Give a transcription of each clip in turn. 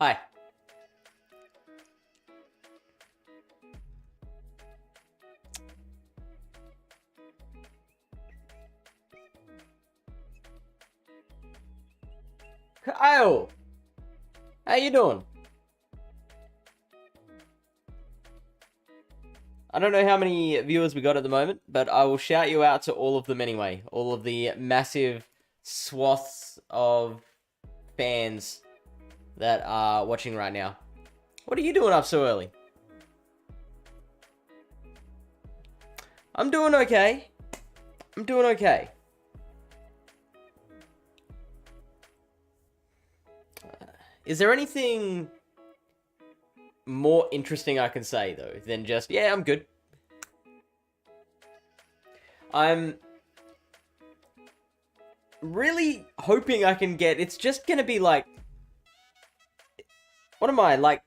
Hi. Kyle! How you doing? I don't know how many viewers we got at the moment, but I will shout you out to all of them anyway. All of the massive swaths of fans that are watching right now. What are you doing up so early? I'm doing okay. I'm doing okay. Is there anything more interesting I can say, though, than just, yeah, I'm good? I'm really hoping I can get... It's just gonna be like... What am I, like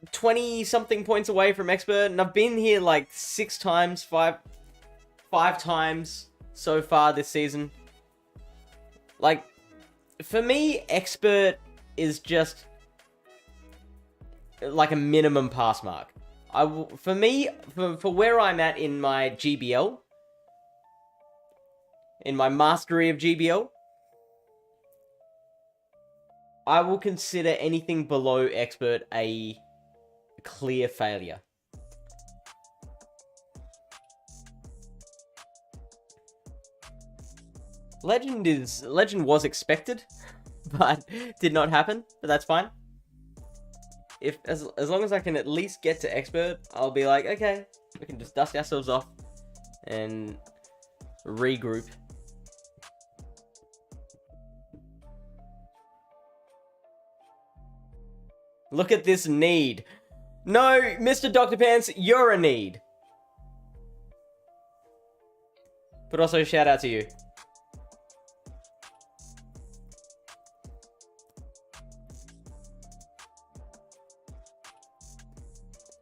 20-something points away from expert? And I've been here like 6 times, 5 times so far this season. Like, for me, expert is just like a minimum pass mark. For me, for where I'm at in my GBL, in my mastery of GBL, I will consider anything below expert a clear failure. Legend was expected, but did not happen, but that's fine. As long as I can at least get to expert, I'll be like, okay, we can just dust ourselves off and regroup. Look at this need. No, Mr. Dr. Pants, you're a need. But also, shout out to you.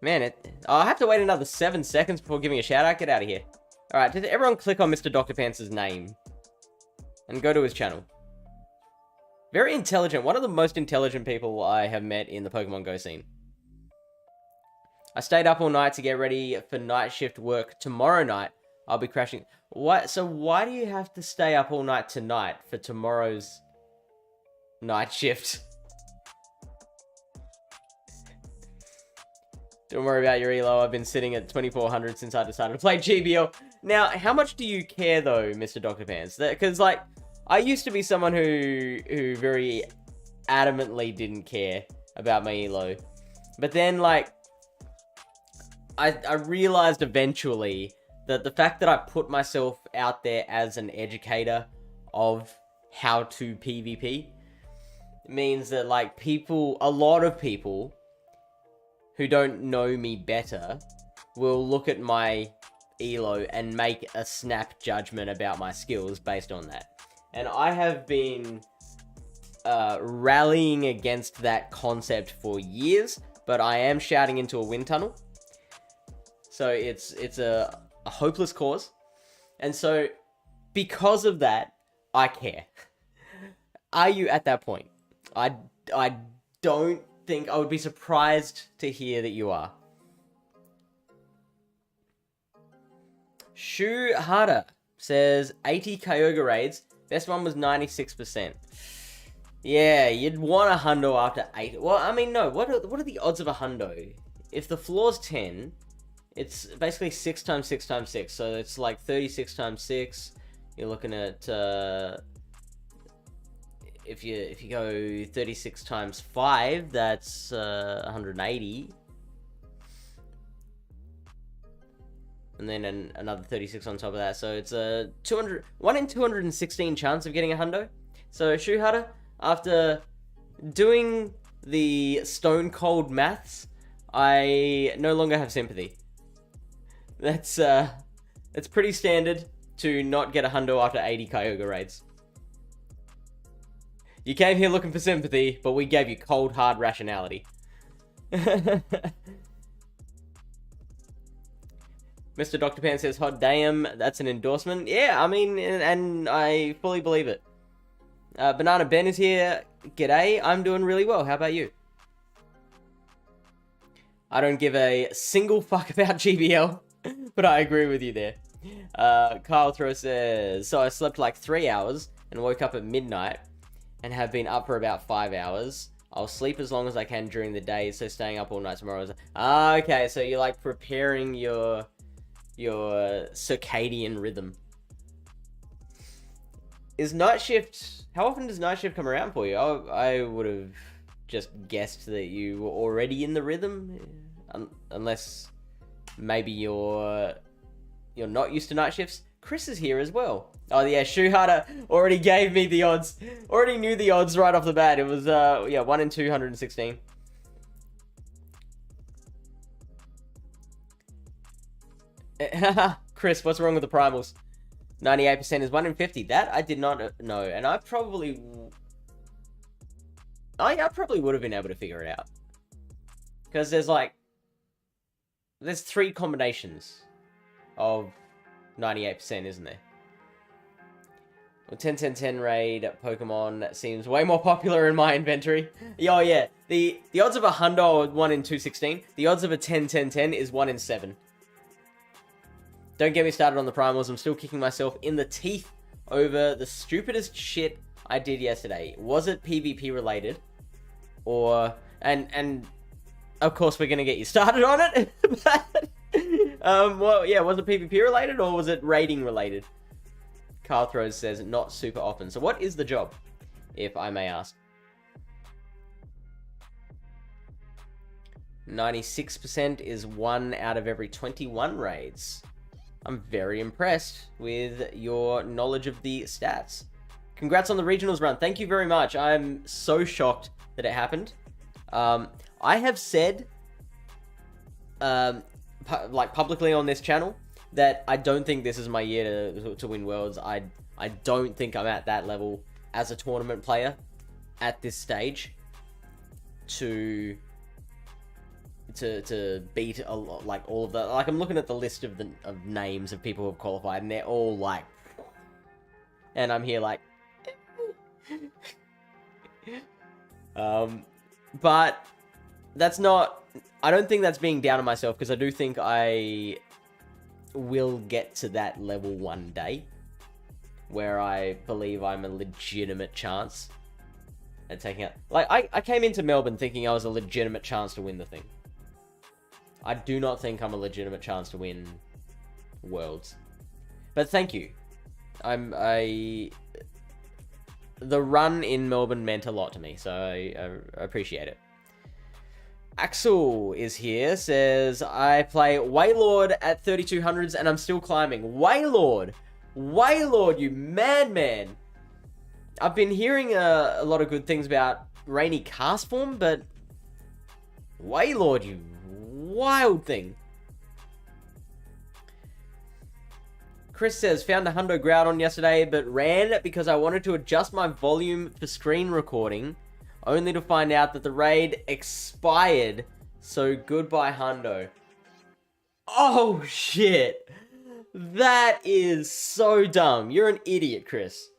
Man, I'll have to wait another 7 seconds before giving a shout out. Get out of here. Alright, did everyone click on Mr. Dr. Pants' name? And go to his channel. Very intelligent. One of the most intelligent people I have met in the Pokemon Go scene. I stayed up all night to get ready for night shift work tomorrow night. I'll be crashing. What? So why do you have to stay up all night tonight for tomorrow's night shift? Don't worry about your elo. I've been sitting at 2400 since I decided to play GBL. Now, how much do you care though, Mr. Dr. Pants? Because like, I used to be someone who very adamantly didn't care about my elo. But then, like, I realized eventually that the fact that I put myself out there as an educator of how to PvP means that, like, a lot of people who don't know me better will look at my elo and make a snap judgment about my skills based on that. And I have been rallying against that concept for years, but I am shouting into a wind tunnel. So it's a hopeless cause. And so, because of that, I care. Are you at that point? I don't think... I would be surprised to hear that you are. Shuhara says 80 Kyogre raids. Best one was 96%. Yeah, you'd want a hundo after 8. Well, I mean, no. What are the odds of a hundo? If the floor's 10, it's basically 6 times 6 times 6. So it's like 36 times 6. You're looking at... if you go 36 times 5, that's 180. And then another 36 on top of that. So it's a 1 in 216 chance of getting a hundo. So Shuhara, after doing the stone cold maths, I no longer have sympathy. That's pretty standard to not get a hundo after 80 Kyogre raids. You came here looking for sympathy, but we gave you cold, hard rationality. Mr. Dr. Pan says, hot damn, that's an endorsement. Yeah, I mean, and I fully believe it. Banana Ben is here. G'day, I'm doing really well. How about you? I don't give a single fuck about GBL, but I agree with you there. Kyle Throw says, so I slept like 3 hours and woke up at midnight and have been up for about 5 hours. I'll sleep as long as I can during the day, so staying up all night tomorrow is... okay, so you're like preparing your circadian rhythm. Is night shift... How often does night shift come around for you? I would have just guessed that you were already in the rhythm. Unless maybe you're not used to night shifts. Chris is here as well. Oh yeah, ShoeHarder already gave me the odds. Already knew the odds right off the bat. It was, yeah, 1 in 216. Chris, what's wrong with the primals? 98% is 1 in 50. That I did not know, and I probably would have been able to figure it out. Because there's 3 combinations of 98%, isn't there? Well, 10-10-10 raid Pokemon seems way more popular in my inventory. Oh yeah, the odds of a hundo are 1 in 216. The odds of a 10-10-10 is 1 in 7. Don't get me started on the primals. I'm still kicking myself in the teeth over the stupidest shit I did yesterday. Was it PvP related? Or... And of course we're gonna get you started on it. But, well, yeah, was it PvP related or was it raiding related? Carl Throws says not super often. So what is the job, if I may ask? 96% is 1 out of every 21 raids. I'm very impressed with your knowledge of the stats. Congrats on the regionals run. Thank you very much. I'm so shocked that it happened. I have said, like publicly on this channel, that I don't think this is my year to win worlds. I don't think I'm at that level as a tournament player at this stage to beat like all of the... Like, I'm looking at the list of names of people who have qualified, and they're all like... And I'm here like... But that's not... I don't think that's being down on myself, because I do think I will get to that level one day where I believe I'm a legitimate chance at taking out... Like, I came into Melbourne thinking I was a legitimate chance to win the thing. I do not think I'm a legitimate chance to win Worlds. But thank you. The run in Melbourne meant a lot to me, so I appreciate it. Axel is here, says, I play Waylord at 3200s and I'm still climbing. Waylord! Waylord, you madman! I've been hearing a lot of good things about Rainy cast form, but Waylord, you wild thing. Chris says, found a hundo Groudon yesterday, but ran because I wanted to adjust my volume for screen recording, only to find out that the raid expired. So goodbye, hundo. Oh, shit. That is so dumb. You're an idiot, Chris.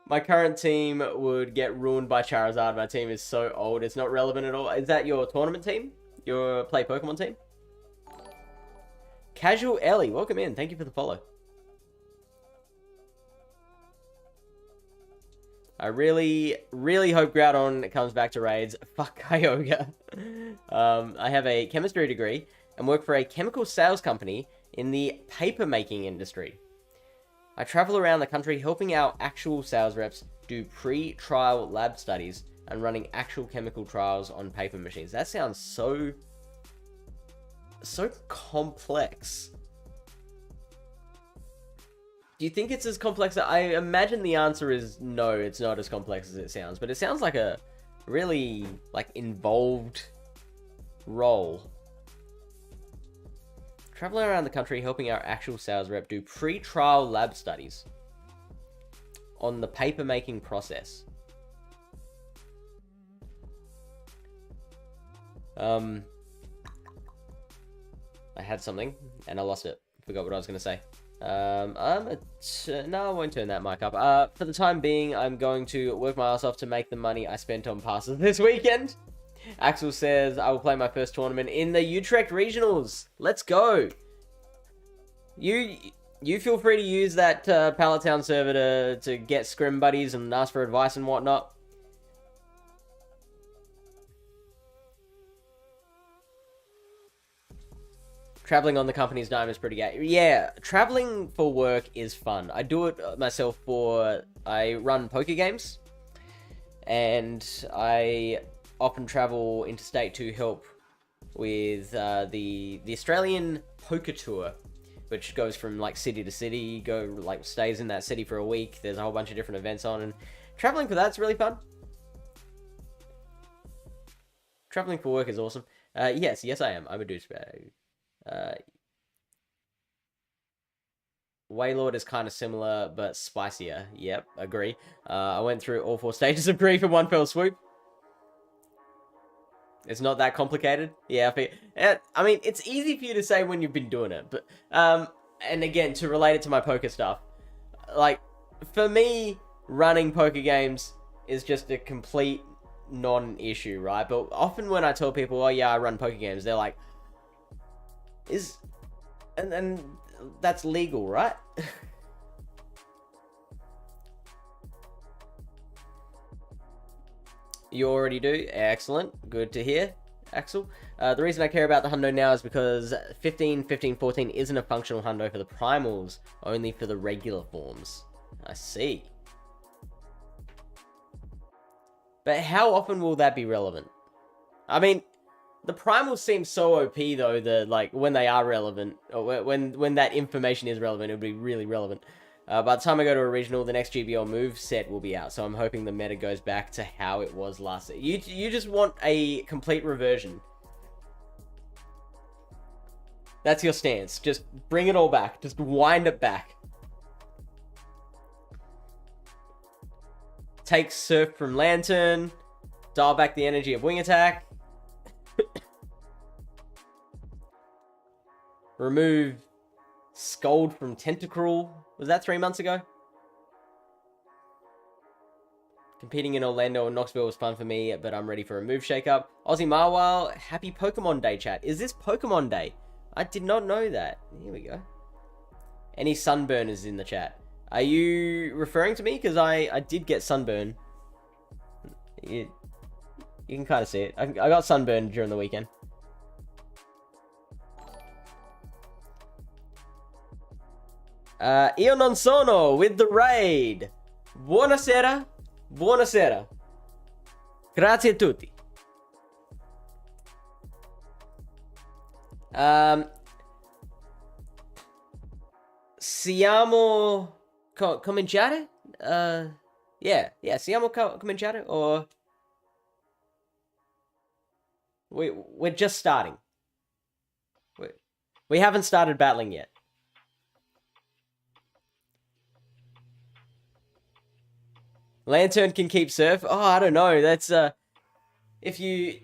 My current team would get ruined by Charizard. My team is so old, it's not relevant at all. Is that your tournament team? Your Play Pokemon team? Casual Ellie, welcome in. Thank you for the follow. I really, really hope Groudon comes back to raids. Fuck Kyogre. I have a chemistry degree and work for a chemical sales company in the paper making industry. I travel around the country helping our actual sales reps do pre-trial lab studies and running actual chemical trials on paper machines. That sounds so complex. Do you think it's as complex? I imagine the answer is no, it's not as complex as it sounds, but it sounds like a really involved role. Traveling around the country helping our actual sales rep do pre-trial lab studies on the paper making process. I I had something and I lost it. Forgot what I was going to say. No, I won't turn that mic up. For the time being, I'm going to work my ass off to make the money I spent on passes this weekend. Axel says, I will play my first tournament in the Utrecht Regionals. Let's go. You feel free to use that Pallet Town server to get scrim buddies and ask for advice and whatnot. Traveling on the company's dime is pretty gay. Yeah, traveling for work is fun. I do it myself I run poker games. And I often travel interstate to help with the Australian poker tour, which goes from like city to city, stays in that city for a week. There's a whole bunch of different events on, and traveling for that's really fun. Traveling for work is awesome. Yes, I am. I'm a douchebag. Waylord is kind of similar, but spicier. Yep, agree. I went through all 4 stages of grief in one fell swoop. It's not that complicated. Yeah, I mean, it's easy for you to say when you've been doing it, but, and again, to relate it to my poker stuff, like, for me, running poker games is just a complete non-issue, right? But often when I tell people, oh yeah, I run poker games, they're like, and that's legal, right? You already do? Excellent. Good to hear, Axel. The reason I care about the hundo now is because 15, 15, 14 isn't a functional hundo for the primals, only for the regular forms. I see. But how often will that be relevant? I mean, the primals seem so OP though that like when they are relevant, or when that information is relevant, it'll be really relevant. By the time I go to a regional, the next GBL move set will be out, so I'm hoping the meta goes back to how it was last. You just want a complete reversion. That's your stance. Just bring it all back. Just wind it back. Take Surf from Lantern. Dial back the energy of Wing Attack. Remove Scold from Tentacruel. Was that 3 months ago? Competing in Orlando and Knoxville was fun for me, but I'm ready for a move shakeup. Aussie Marwal, happy Pokemon Day, chat. Is this Pokemon Day? I did not know that. Here we go. Any sunburners in the chat? Are you referring to me? Because I did get sunburn. You can kind of see it. I got sunburned during the weekend. Io non sono with the raid. Buonasera. Buonasera. Grazie a tutti. Siamo cominciare? Yeah, siamo cominciare, or we're just starting. We haven't started battling yet. Lantern can keep Surf. Oh, I don't know. That's if you.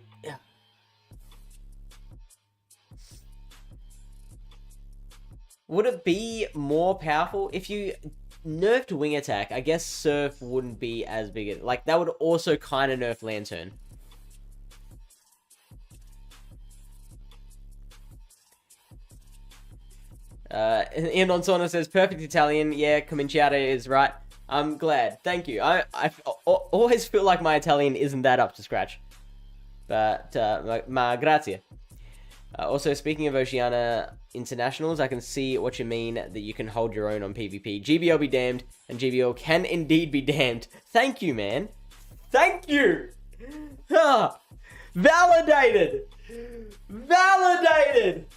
Would it be more powerful if you nerfed Wing Attack? I guess Surf wouldn't be as big. Like, that would also kind of nerf Lantern. Ian Onsona says, perfect Italian. Yeah, cominciare is right. I'm glad. Thank you. I always feel like my Italian isn't that up to scratch. But, ma grazie. Also, speaking of Oceania Internationals, I can see what you mean that you can hold your own on PvP. GBL be damned, and GBL can indeed be damned. Thank you, man. Thank you! Validated! Validated!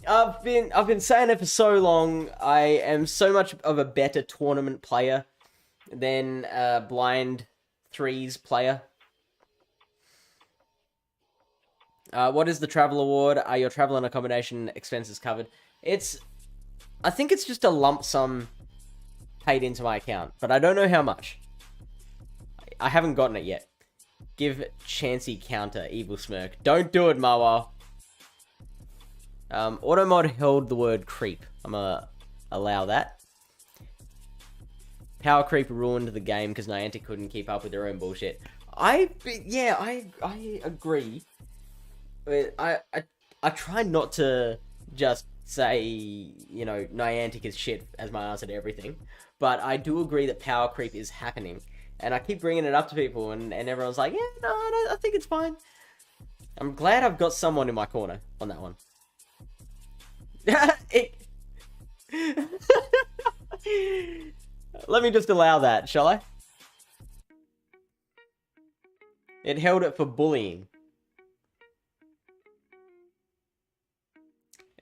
I've been saying it for so long. I am so much of a better tournament player than a blind threes player. What is the travel award? Are your travel and accommodation expenses covered? I think it's just a lump sum paid into my account, but I don't know how much. I haven't gotten it yet. Give Chansey counter, evil smirk. Don't do it, Marwal. Auto mod held the word creep. I'm gonna allow that. Power creep ruined the game because Niantic couldn't keep up with their own bullshit. I agree. But I try not to just say, you know, Niantic is shit as my answer to everything. But I do agree that power creep is happening. And I keep bringing it up to people, and everyone's like, yeah, no, I think it's fine. I'm glad I've got someone in my corner on that one. Let me just allow that, shall I? It held it for bullying.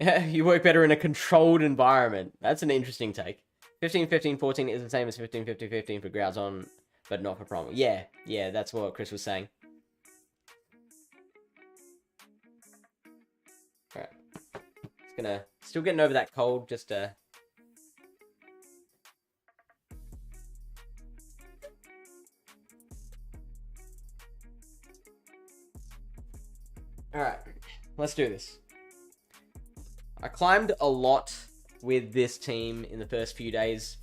You work better in a controlled environment. That's an interesting take. 15, 15, 14 is the same as 15, 15, 15 for Groudon, but not for Primal. Yeah, that's what Chris was saying. Alright. Still getting over that cold, just Alright, let's do this. I climbed a lot with this team in the first 2 days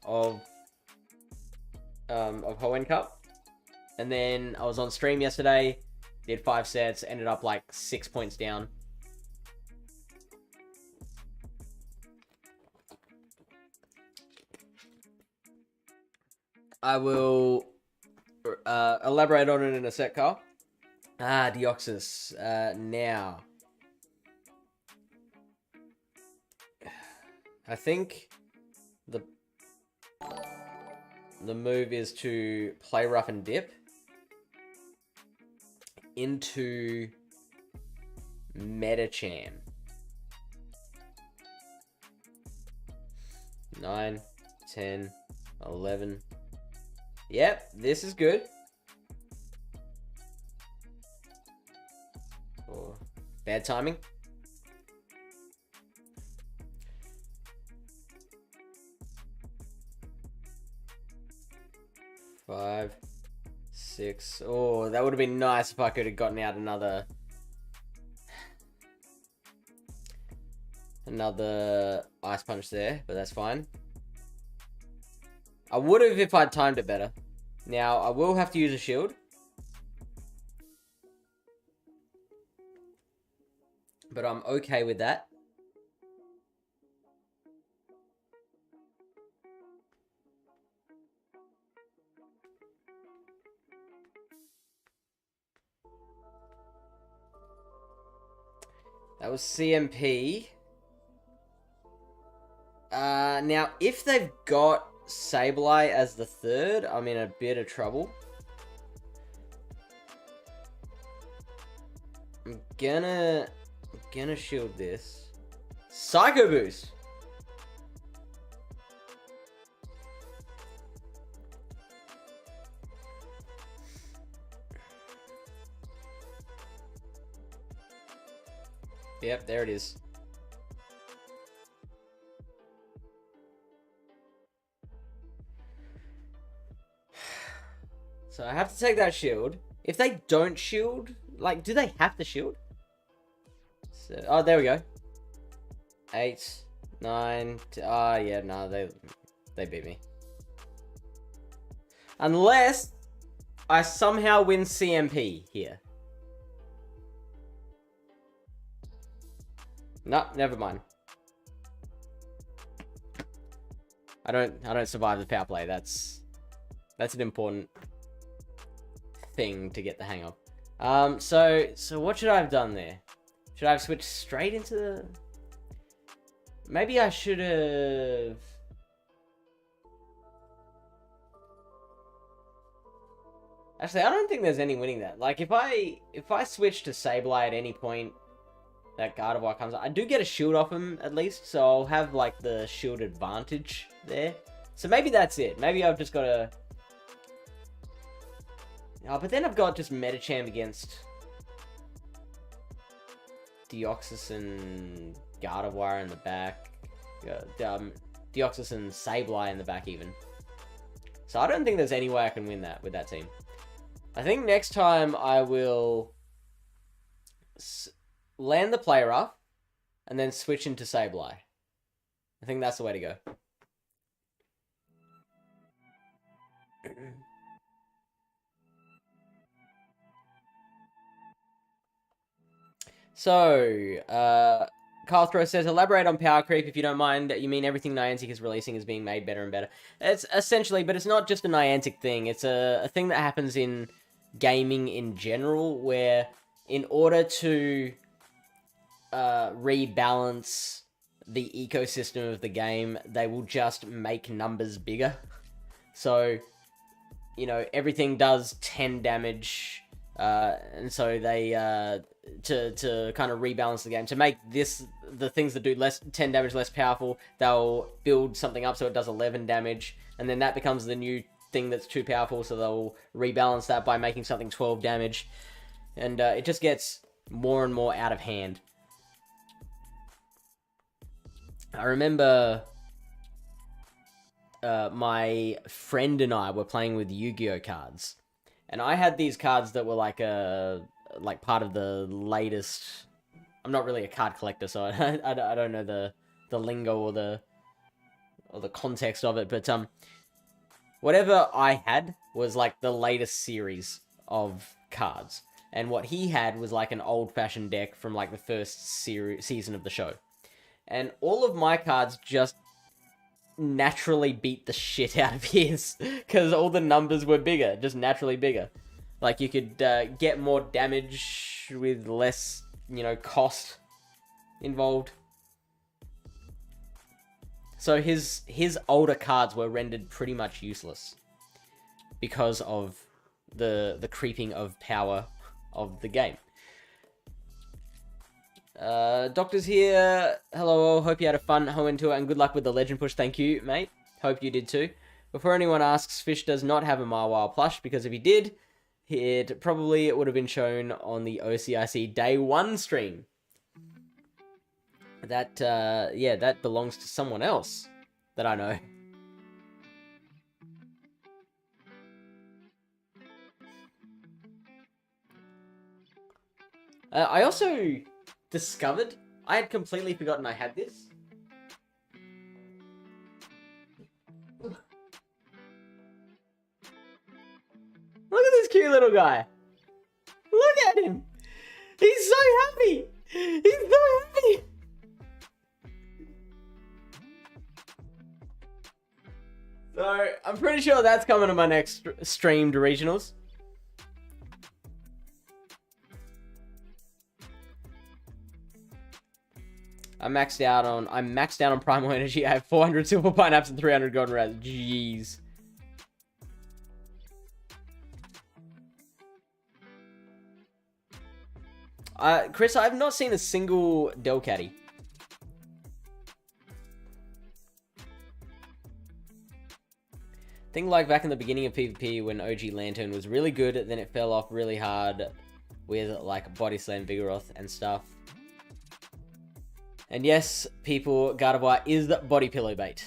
of Hoenn Cup. And then I was on stream yesterday, did 5 sets, ended up like 6 points down. I will elaborate on it in a sec, Carl. Deoxys. Now, I think the move is to play rough and dip into Metacham. 9, 10, 11. Yep, this is good. Oh, bad timing. Five, 6. Oh, that would have been nice if I could have gotten out another Ice Punch there, but that's fine. I would have if I'd timed it better. Now, I will have to use a shield. But I'm okay with that. That was CMP. Now, if they've got Sableye as the third, I'm in a bit of trouble. I'm gonna shield this. Psycho Boost! Yep, there it is. So I have to take that shield. If they don't shield, like, do they have to shield? So, oh, there we go. 8, 9, yeah, no, they beat me. Unless I somehow win CMP here. No, never mind. I don't survive the power play. That's an important thing to get the hang of. So what should I have done there? Should I have switched straight into the... Maybe I should have... Actually, I don't think there's any winning that. Like, if I switch to Sableye at any point, that Gardevoir comes up, I do get a shield off him, at least, so I'll have, like, the shield advantage there. So maybe that's it. Maybe I've just got to... Oh, but then I've got just Metacham against Deoxys and Gardevoir in the back. Deoxys and Sableye in the back, even. So I don't think there's any way I can win that with that team. I think next time I will... land the player up, and then switch into Sableye. I think that's the way to go. So, Carl Throw says, elaborate on power creep if you don't mind. You mean everything Niantic is releasing is being made better and better. It's essentially, but it's not just a Niantic thing. It's a thing that happens in gaming in general, where in order to rebalance the ecosystem of the game, they will just make numbers bigger. So, you know, everything does 10 damage, and so they, to kind of rebalance the game, to make the things that do 10 damage less powerful, they'll build something up so it does 11 damage, and then that becomes the new thing that's too powerful, so they'll rebalance that by making something 12 damage, and it just gets more and more out of hand. I remember my friend and I were playing with Yu-Gi-Oh cards, and I had these cards that were like part of the latest. I'm not really a card collector, so I don't know the lingo or the context of it, but whatever I had was like the latest series of cards, and what he had was like an old-fashioned deck from like the first season of the show. And all of my cards just naturally beat the shit out of his, because all the numbers were bigger, just naturally bigger. Like, you could get more damage with less, you know, cost involved. So his older cards were rendered pretty much useless because of the creeping of power of the game. Doctor's here. Hello all. Hope you had a fun Hoenn tour and good luck with the legend push. Thank you, mate. Hope you did too. Before anyone asks, Fish does not have a Mawile plush, because if he did, it probably would have been shown on the OCIC Day 1 stream. That, yeah, that belongs to someone else that I know. I also discovered, I had completely forgotten I had this. Look at this cute little guy. Look at him. He's so happy. He's so happy. So, I'm pretty sure that's coming to my next streamed regionals. I'm maxed out on Primal Energy. I have 400 Silver Pineapps and 300 Golden Rats. Jeez. Chris, I've not seen a single Delcatty. Think like back in the beginning of PvP when OG Lantern was really good, then it fell off really hard with like Body Slam, Vigoroth and stuff. And yes, people, Gardevoir is the body pillow bait.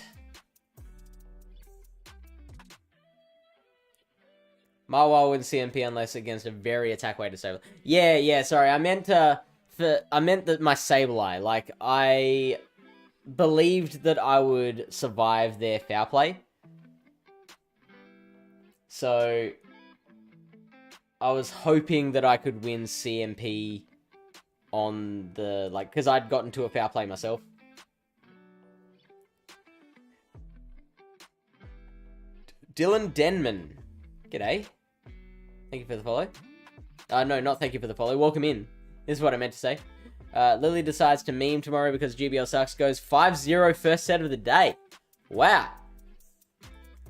Mawile wins CMP unless against a very attack-weighted Sableye. Yeah, sorry. I meant that my Sableye. Like, I believed that I would survive their foul play. So, I was hoping that I could win CMP on the, like, because I'd gotten to a foul play myself. Dylan Denman. G'day. Thank you for the follow. No, not thank you for the follow. Welcome in. This is what I meant to say. Lily decides to meme tomorrow because GBL sucks. Goes 5-0 first set of the day. Wow.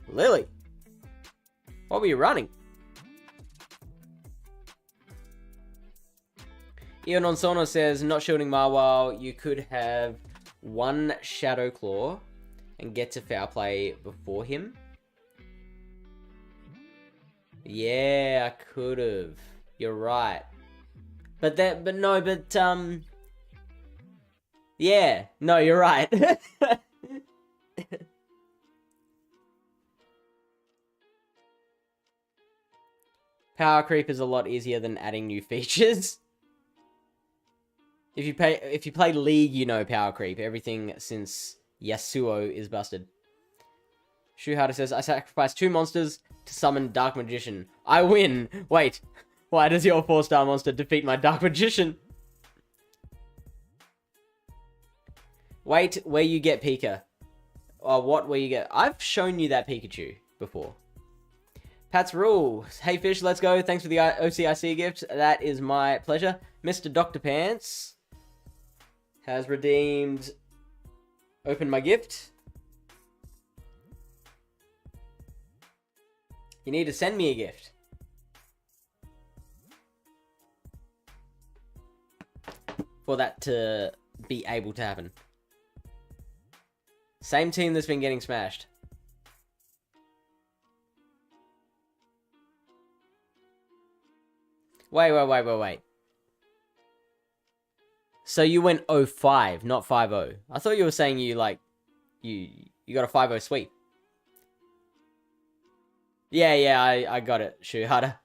Lily. What were you running? Ian on Sono says, not shielding Mawile, you could have one Shadow Claw and get to foul play before him. Yeah, I could have. You're right. Yeah, no, you're right. Power creep is a lot easier than adding new features. If you play League, you know power creep. Everything since Yasuo is busted. ShuHada says, I sacrifice 2 monsters to summon Dark Magician. I win! Wait, why does your 4-star monster defeat my Dark Magician? Wait, where you get Pika. Or what, where you get... I've shown you that Pikachu before. Pat's Rule. Hey Fish, let's go. Thanks for the OCIC gift. That is my pleasure. Mr. Dr. Pants has redeemed... Open my gift. You need to send me a gift. For that to be able to happen. Same team that's been getting smashed. Wait. So you went 0-5, not 5-0. I thought you were saying you, like, you got a 5-0 sweep. Yeah, I got it, ShuHada.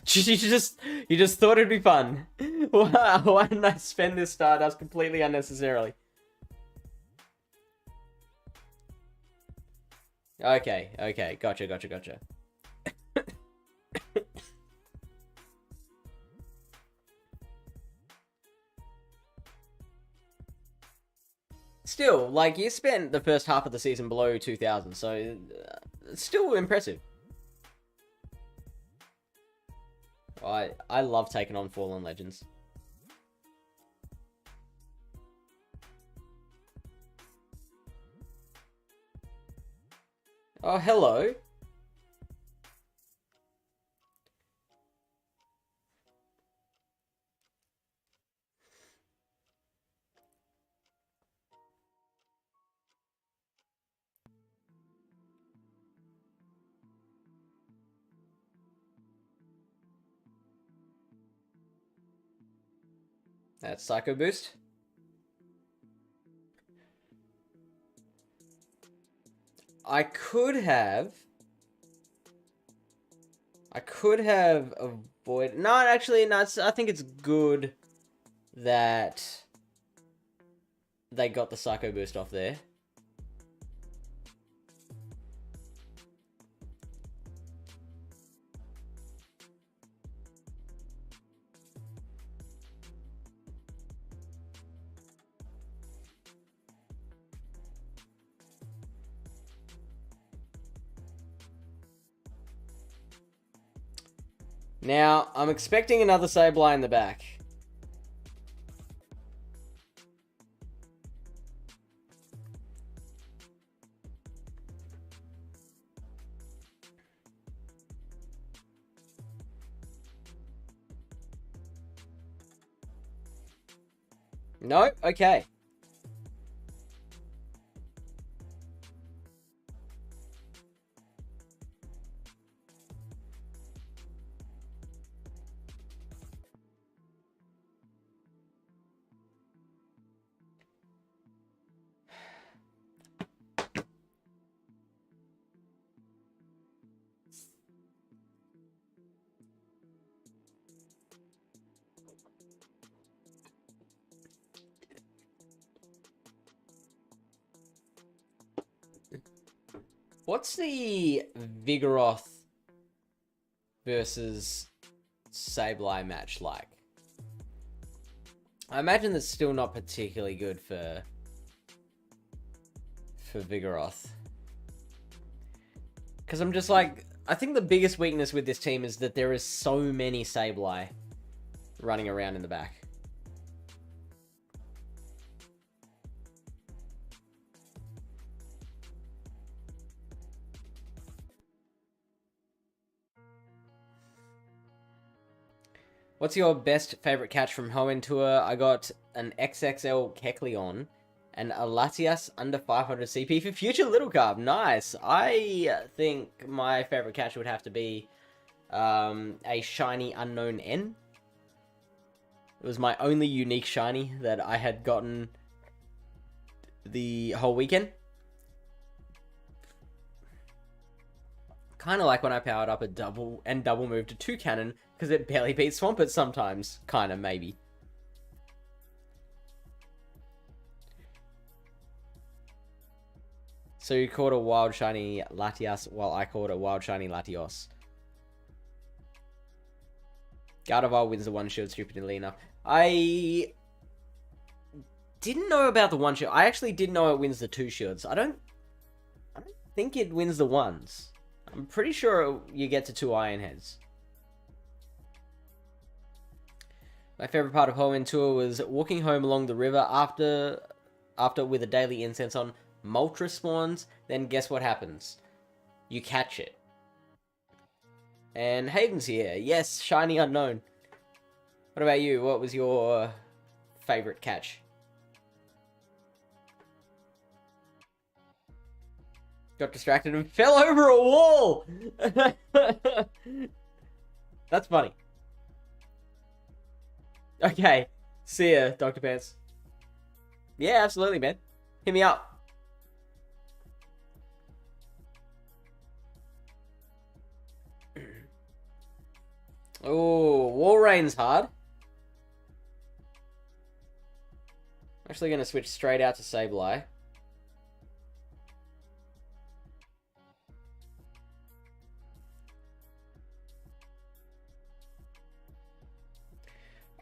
You just thought it'd be fun. Why didn't I spend this Stardust completely unnecessarily? Okay, gotcha. Still, like, you spent the first half of the season below 2,000, so it's still impressive. I love taking on Fallen Legends. Oh, hello. That's Psycho Boost. I could have avoided... No, actually, no, I think it's good that they got the Psycho Boost off there. Now, I'm expecting another Sableye in the back. No? Okay. What's the Vigoroth versus Sableye match like? I imagine that's still not particularly good for Vigoroth. Because I'm just like, I think the biggest weakness with this team is that there is so many Sableye running around in the back. What's your best favorite catch from Hoenn Tour? I got an XXL Kecleon and a Latias under 500 CP for future Little Carb. Nice. I think my favorite catch would have to be a shiny Unknown N. It was my only unique shiny that I had gotten the whole weekend. Kind of like when I powered up a double move to 2 cannon, because it barely beats Swampert sometimes. Kind of, maybe. So you caught a wild shiny Latias, while I caught a wild shiny Latios. Gardevoir wins the 1-shield, stupidly enough. I didn't know about the 1-shield. I actually did know it wins the 2 shields. I don't think it wins the 1s. I'm pretty sure you get to 2 Iron Heads. My favorite part of Halloween Tour was walking home along the river after with a daily incense on. Moltres spawns, then guess what happens? You catch it. And Hayden's here. Yes, shiny unknown. What about you? What was your favorite catch? Got distracted and fell over a wall! That's funny. Okay. See ya, Dr. Pants. Yeah, absolutely, man. Hit me up. Oh, Walreign's hard. I'm actually going to switch straight out to Sableye.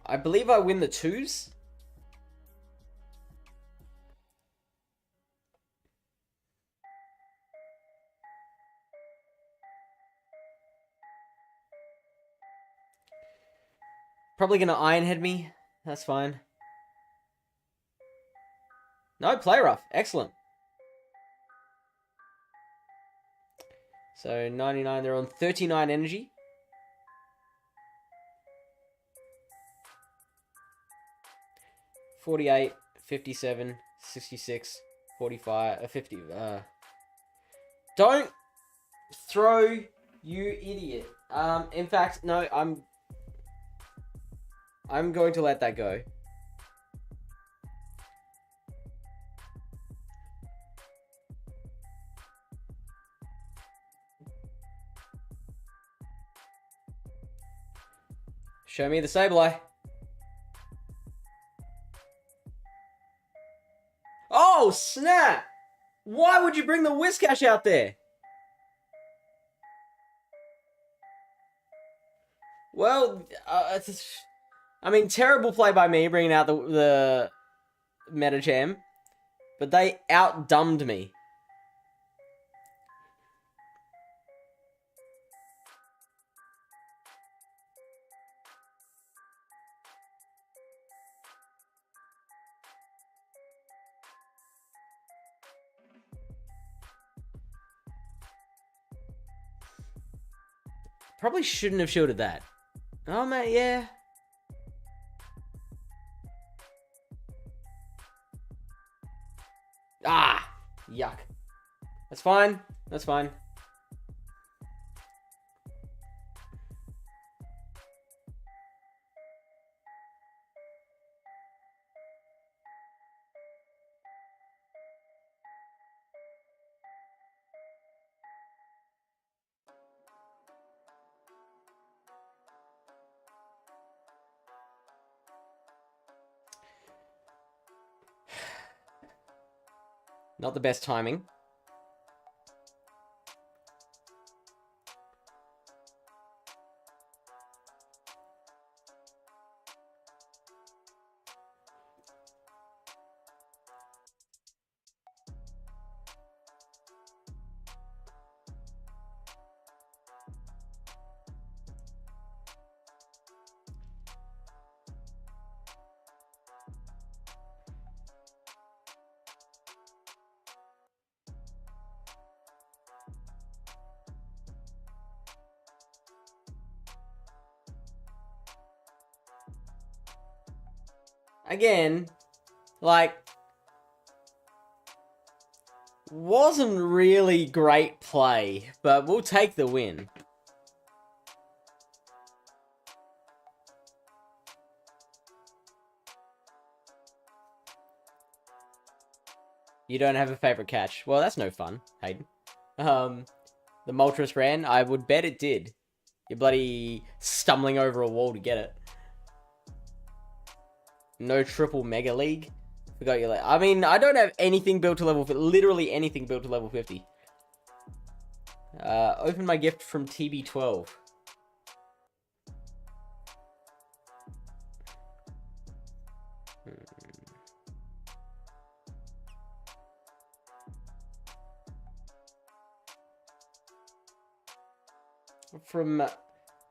I believe I win the 2s. Probably gonna Iron Head me. That's fine. No, play rough. Excellent. So 99, they're on 39 energy. $48, $57, $66, $45, $50. Don't throw, you idiot. In fact, no, I'm going to let that go. Show me the Sableye. Oh, snap! Why would you bring the Whiscash out there? Well, I mean, terrible play by me bringing out the Metacham, but they outdumbed me. Probably shouldn't have shielded that. Oh, mate, yeah. Ah! Yuck. That's fine. That's fine. Not the best timing. Again, like, wasn't really great play, but we'll take the win. You don't have a favorite catch. Well, that's no fun, Hayden. The Moltres ran? I would bet it did. You're bloody stumbling over a wall to get it. No triple Mega League. Forgot your... I mean, I don't have anything built to level... Literally anything built to level 50. Open my gift from TB12. From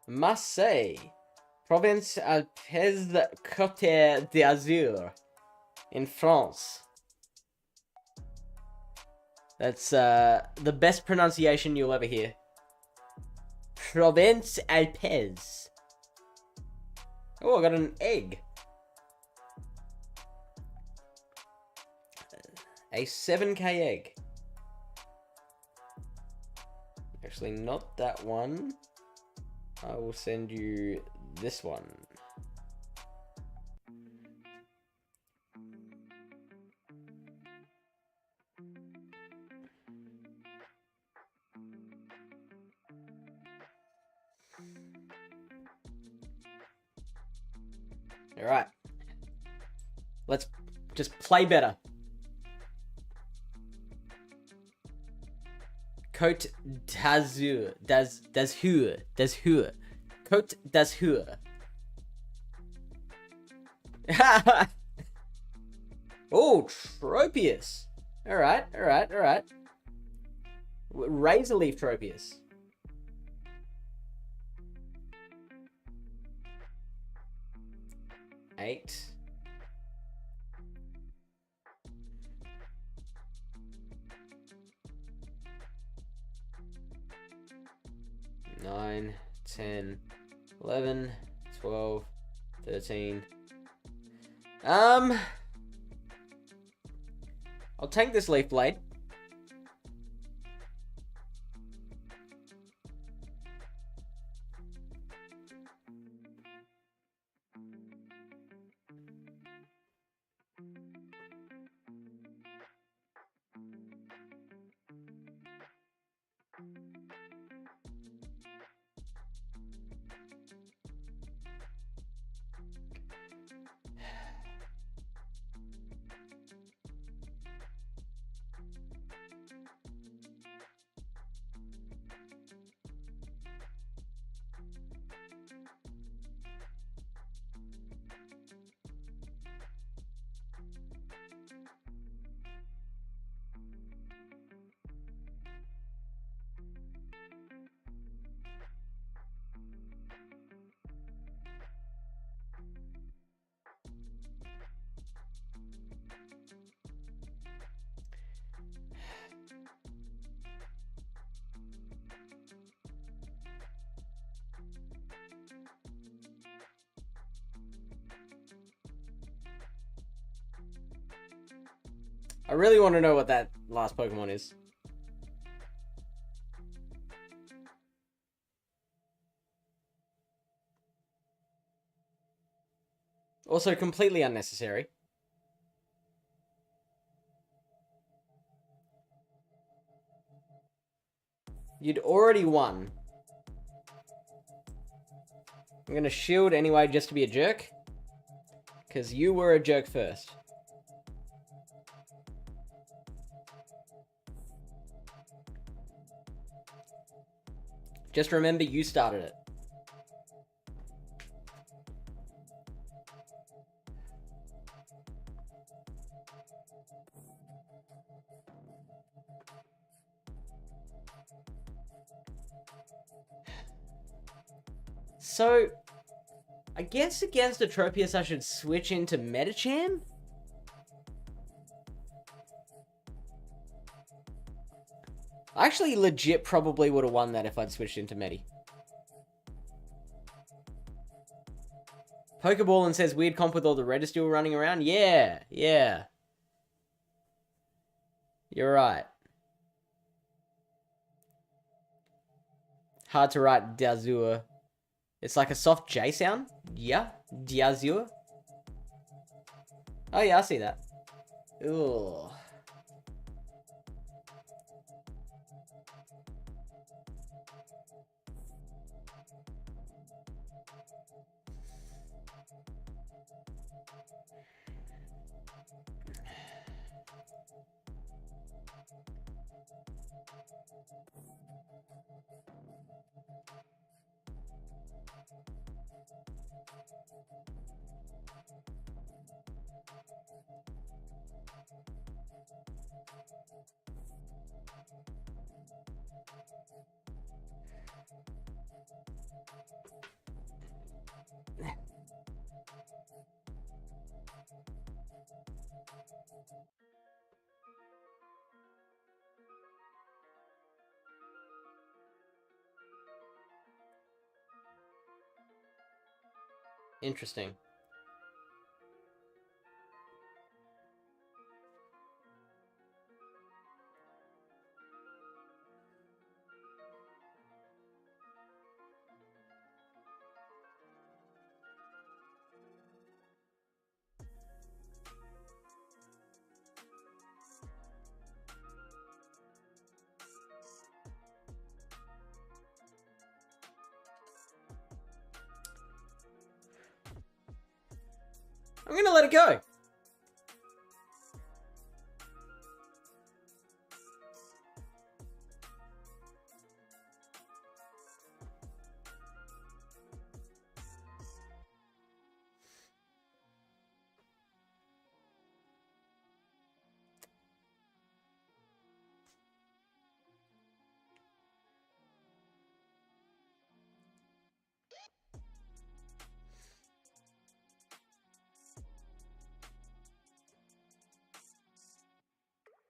Marseille, Province Alpes Côte d'Azur, in France. That's the best pronunciation you'll ever hear. Province Alpes. Oh, I got an egg. A 7k egg. Actually, not that one. I will send you this one. All right. Let's just play better. Côte d'Azur, d'Azur, Côte d'Azur. Oh, Tropius. All right. Razor Leaf Tropius. Eight. 9, 10, 11, 12, 13. I'll take this Leaf Blade. I really want to know what that last Pokemon is. Also completely unnecessary. You'd already won. I'm gonna shield anyway just to be a jerk. Because you were a jerk first. Just remember, you started it. So, I guess against Atropius I should switch into Metacham? I actually legit probably would have won that if I'd switched into Medi. Pokeball and says weird comp with all the Registeel running around. Yeah. You're right. Hard to write D'Azur. It's like a soft J sound. Yeah. D'Azur. Oh yeah, I see that. Ugh. Interesting. I'm gonna let it go.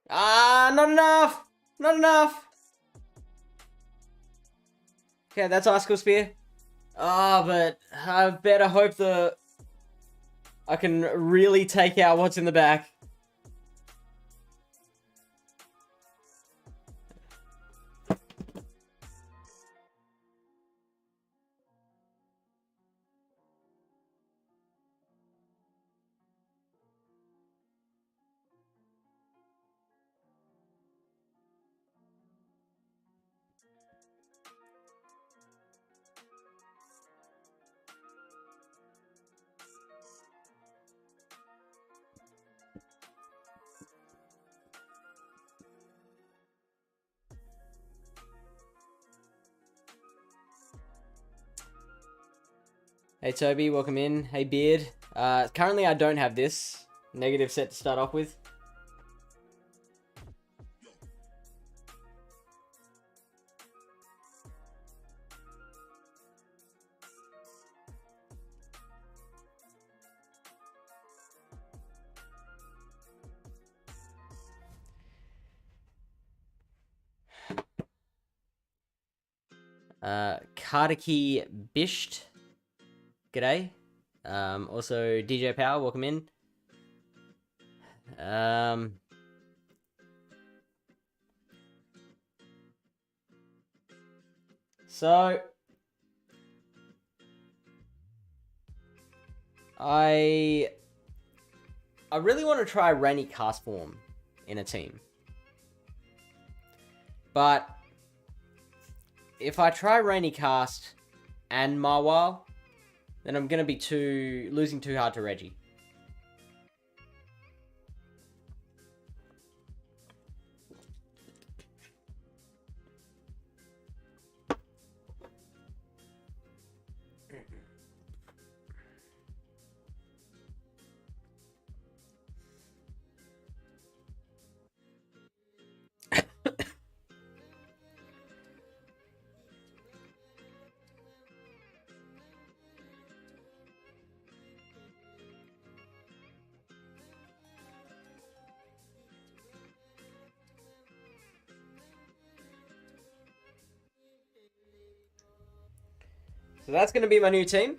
Ah, not enough! Not enough! Okay, that's Icicle Spear. Ah, but I better hope I can really take out what's in the back. Hey Toby, welcome in. Hey Beard. Currently I don't have this negative set to start off with. Kardaki Bisht. G'day. Also DJ Power, welcome in. So I really want to try Rainy Cast Form in a team. But if I try Rainy Cast and Marwal, then I'm going to be losing too hard to Reggie. So that's going to be my new team.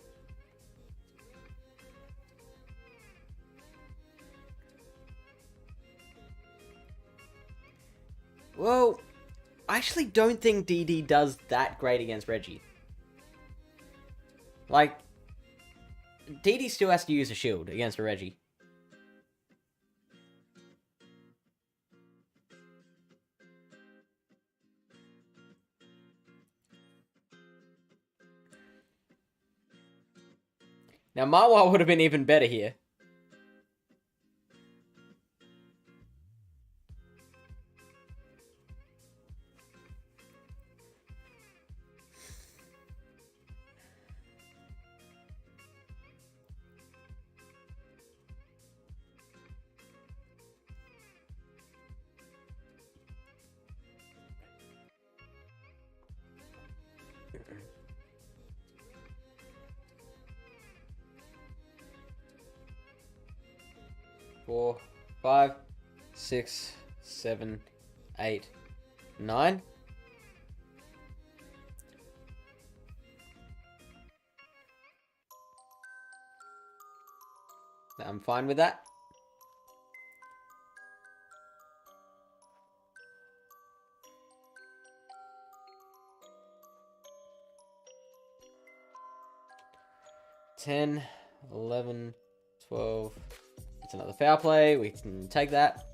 Well, I actually don't think DD does that great against Reggie. Like, DD still has to use a shield against a Reggie. Now, Marwa would have been even better here. Four, 5, 6, 7, 8, 9. I'm fine with that. $10, $11, $12. It's another foul play. We can take that.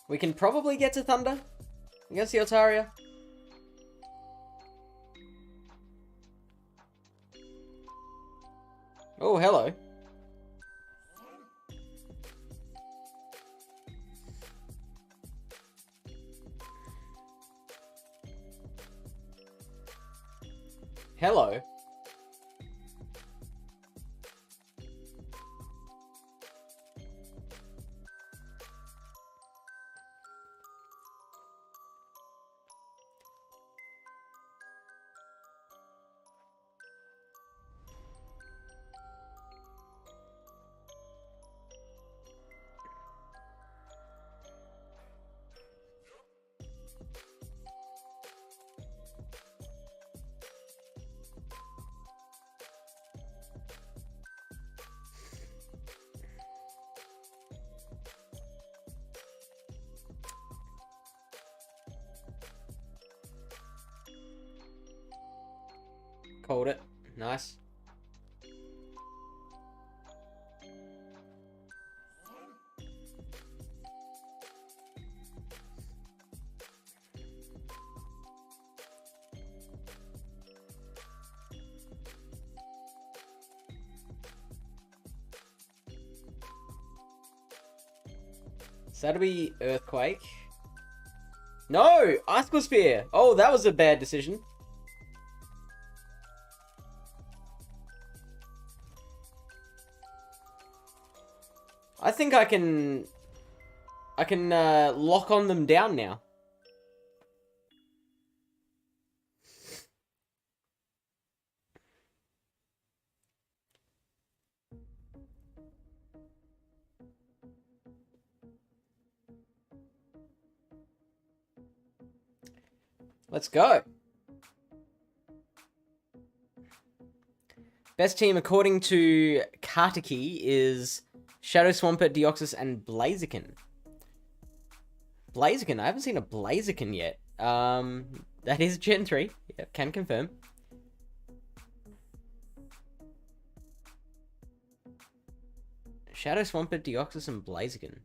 We can probably get to Thunder against the Altaria. Oh, hello. Hello. Called it. Nice. So that'll be Earthquake. No! Icicle Sphere! Oh, that was a bad decision. I think I can lock on them down now. Let's go. Best team according to DarkIcee is Shadow Swampert, Deoxys, and Blaziken. Blaziken? I haven't seen a Blaziken yet. That is Gen 3. Yep, can confirm. Shadow Swampert, Deoxys, and Blaziken.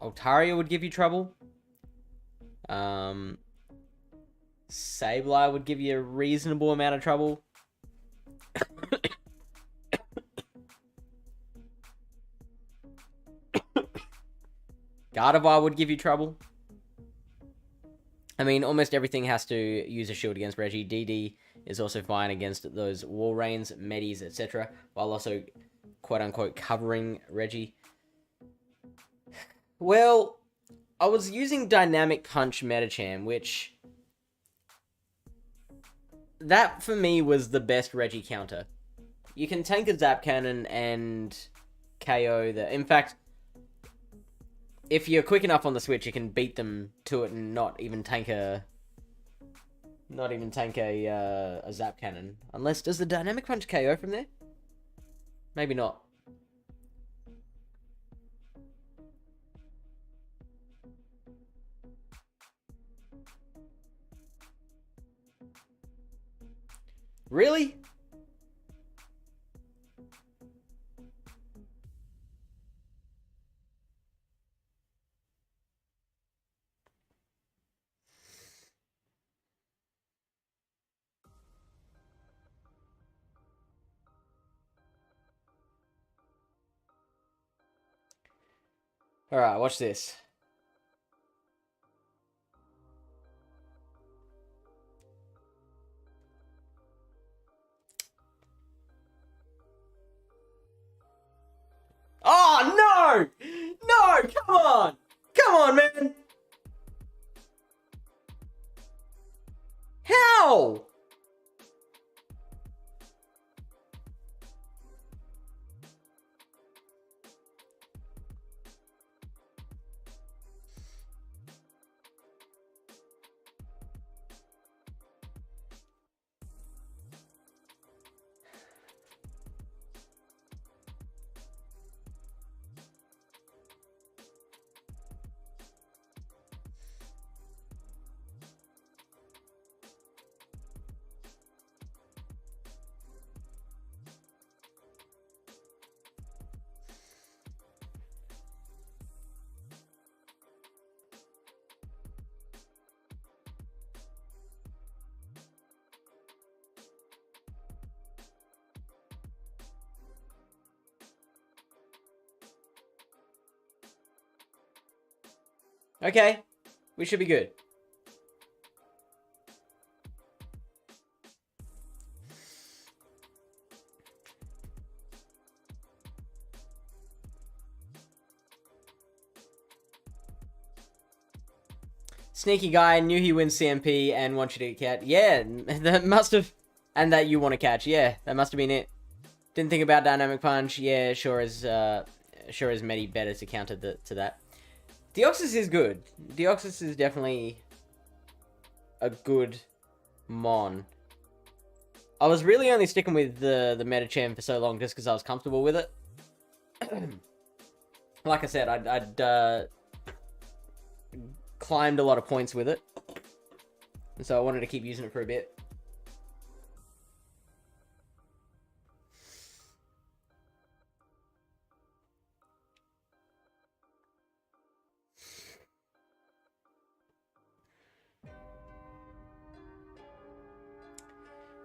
Altaria would give you trouble. Sableye would give you a reasonable amount of trouble. Gardevoir would give you trouble. I mean, almost everything has to use a shield against Reggie. DD is also fine against those Walreins, Medis, etc. While also, quote-unquote, covering Reggie. Well, I was using Dynamic Punch Metacham, which... that, for me, was the best Reggie counter. You can tank a Zap Cannon and KO the... In fact, if you're quick enough on the switch, you can beat them to it and not even tank a... a Zap Cannon. Unless, does the Dynamic Punch KO from there? Maybe not. Really? Alright, watch this. Oh, no! No, come on! Come on, man! How? Okay, we should be good. Sneaky guy, knew he wins CMP and wants you to catch. Yeah, that must have... And that you want to catch. Yeah, that must have been it. Didn't think about Dynamic Punch. Yeah, sure as many better to counter to that. Deoxys is good. Deoxys is definitely a good mon. I was really only sticking with the Metacham for so long just because I was comfortable with it. Like I said, I'd climbed a lot of points with it. And so I wanted to keep using it for a bit.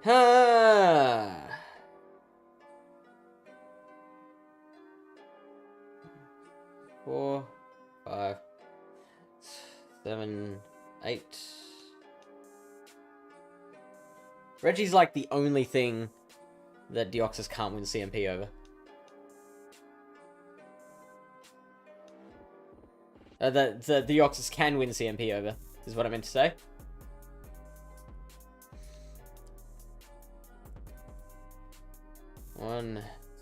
Huh. 4, 5, 7, 8. Reggie's like the only thing that Deoxys can't win CMP over. That Deoxys can win CMP over, is what I meant to say. One,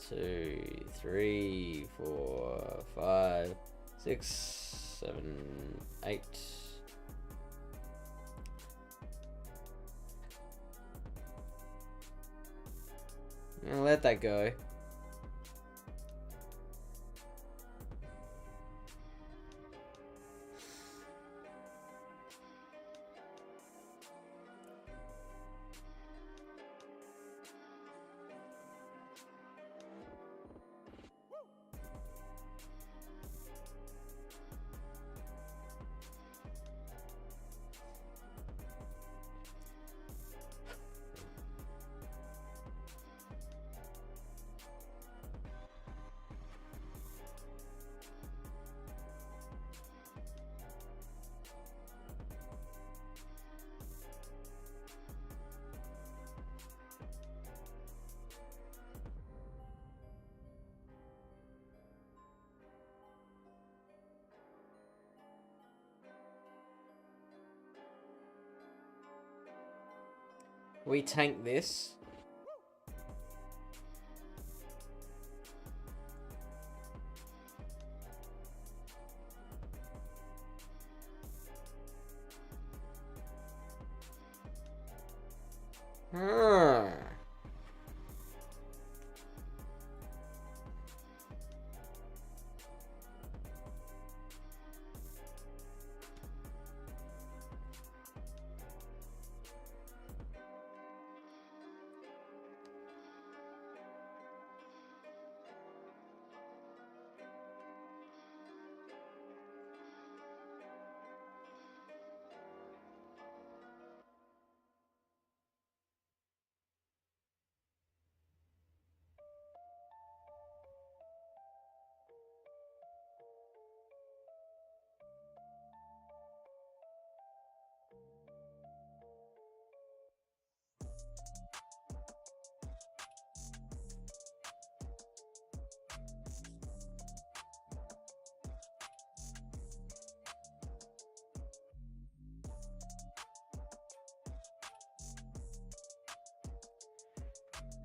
2, 3, 4, 5, 6, 7, 8. I'll let that go. We tank this.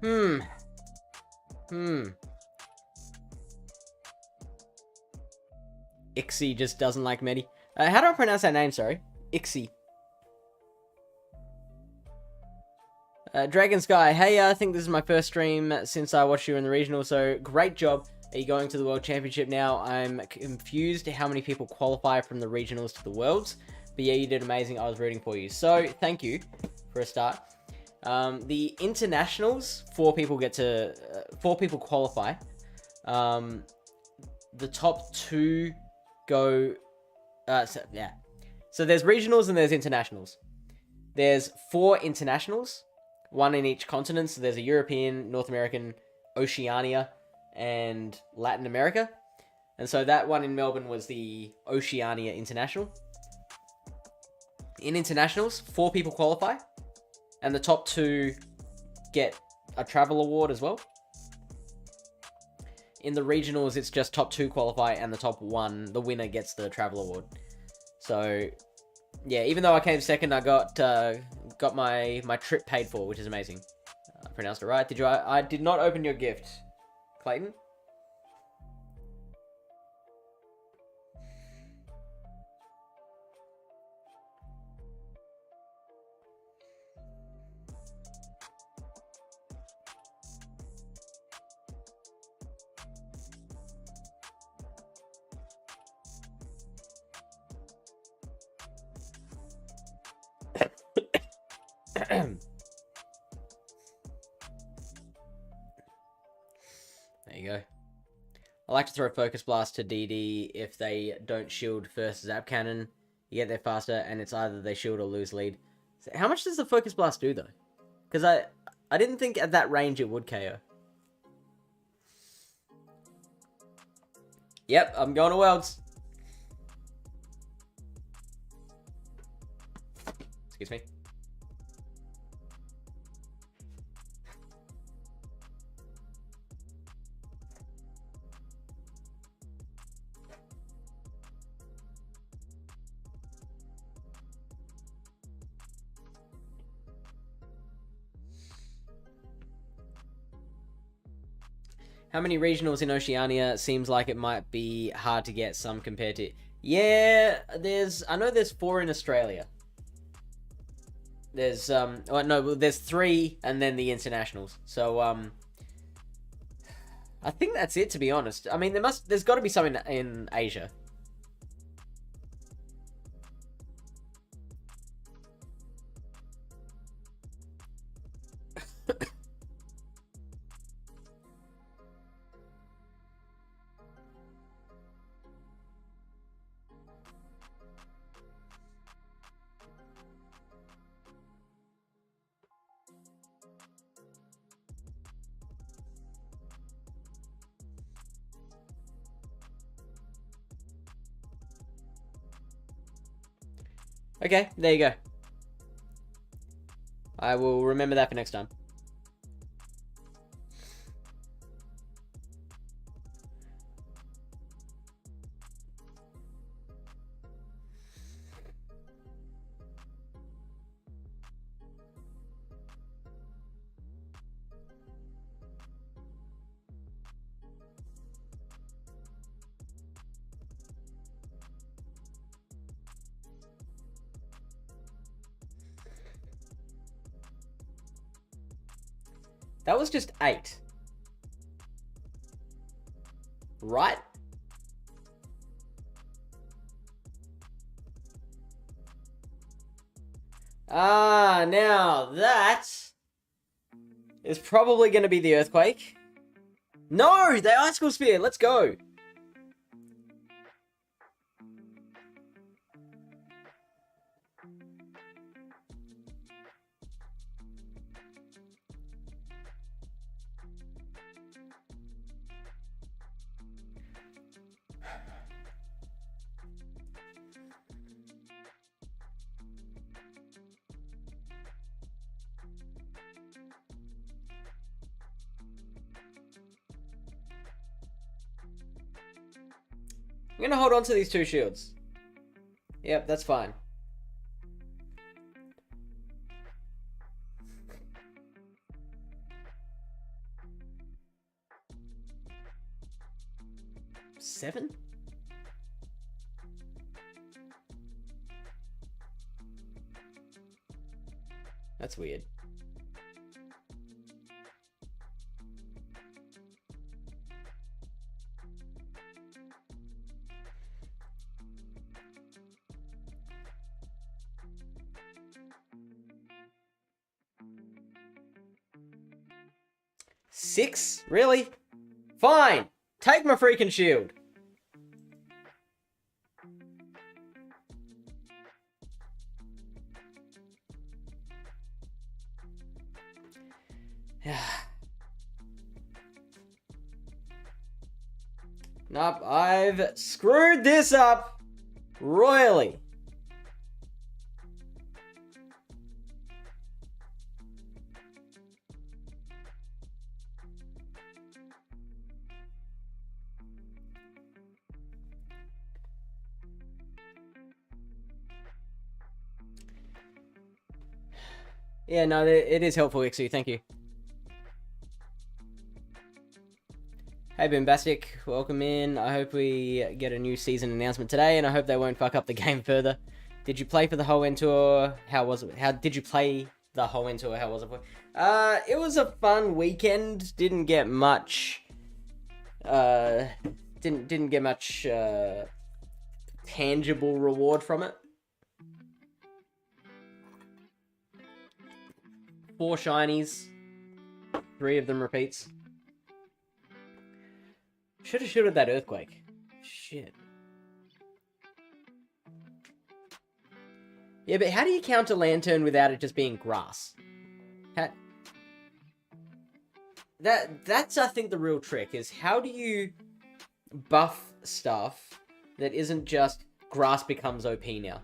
Hmm. Ixie just doesn't like Medi. How do I pronounce that name, sorry? Ixie. Dragon Sky, hey, I think this is my first stream since I watched you in the regional, so great job. Are you going to the World Championship now? I'm confused how many people qualify from the regionals to the Worlds. But yeah, you did amazing. I was rooting for you. So, thank you for a start. The internationals, 4 people qualify. The top 2 go... So there's regionals and there's internationals. There's 4 internationals, 1 in each continent. So there's a European, North American, Oceania, and Latin America. And so that one in Melbourne was the Oceania International. In internationals, 4 people qualify, and the top 2 get a travel award as well. In the regionals, it's just top 2 qualify, and the top 1, the winner, gets the travel award. So, yeah, even though I came second, I got my trip paid for, which is amazing. I pronounced it right. Did you? I did not open your gift, Clayton. There you go. I like to throw Focus Blast to DD if they don't shield first Zap Cannon. You get there faster, and it's either they shield or lose lead. So how much does the Focus Blast do, though? Because I didn't think at that range it would KO. Yep, I'm going to Worlds. Excuse me. How many regionals in Oceania? Seems like it might be hard to get some compared to... Yeah, I know there's 4 in Australia. There's, there's 3 and then the internationals. So, I think that's it, to be honest. I mean, there's got to be some in Asia. Okay, there you go. I will remember that for next time. That was just 8. Right? Now that is probably going to be the earthquake. No, the icicle sphere. Let's go. I'm gonna hold on to these 2 shields. Yep, that's fine. 7? That's weird. Six? Really? Fine. Take my freaking shield. Nope, I've screwed this up royally. Yeah, no, it is helpful, Ixu. Thank you. Hey, Bombastic. Welcome in. I hope we get a new season announcement today, and I hope they won't fuck up the game further. Did you play for the whole end tour? How was it? How did you play the whole end tour? How was it? It was a fun weekend. Didn't get much. Didn't get much tangible reward from it. 4 shinies. 3 of them repeats. Should have shielded that earthquake. Shit. Yeah, but how do you counter Lantern without it just being grass? That's I think the real trick is how do you buff stuff that isn't just grass becomes OP now?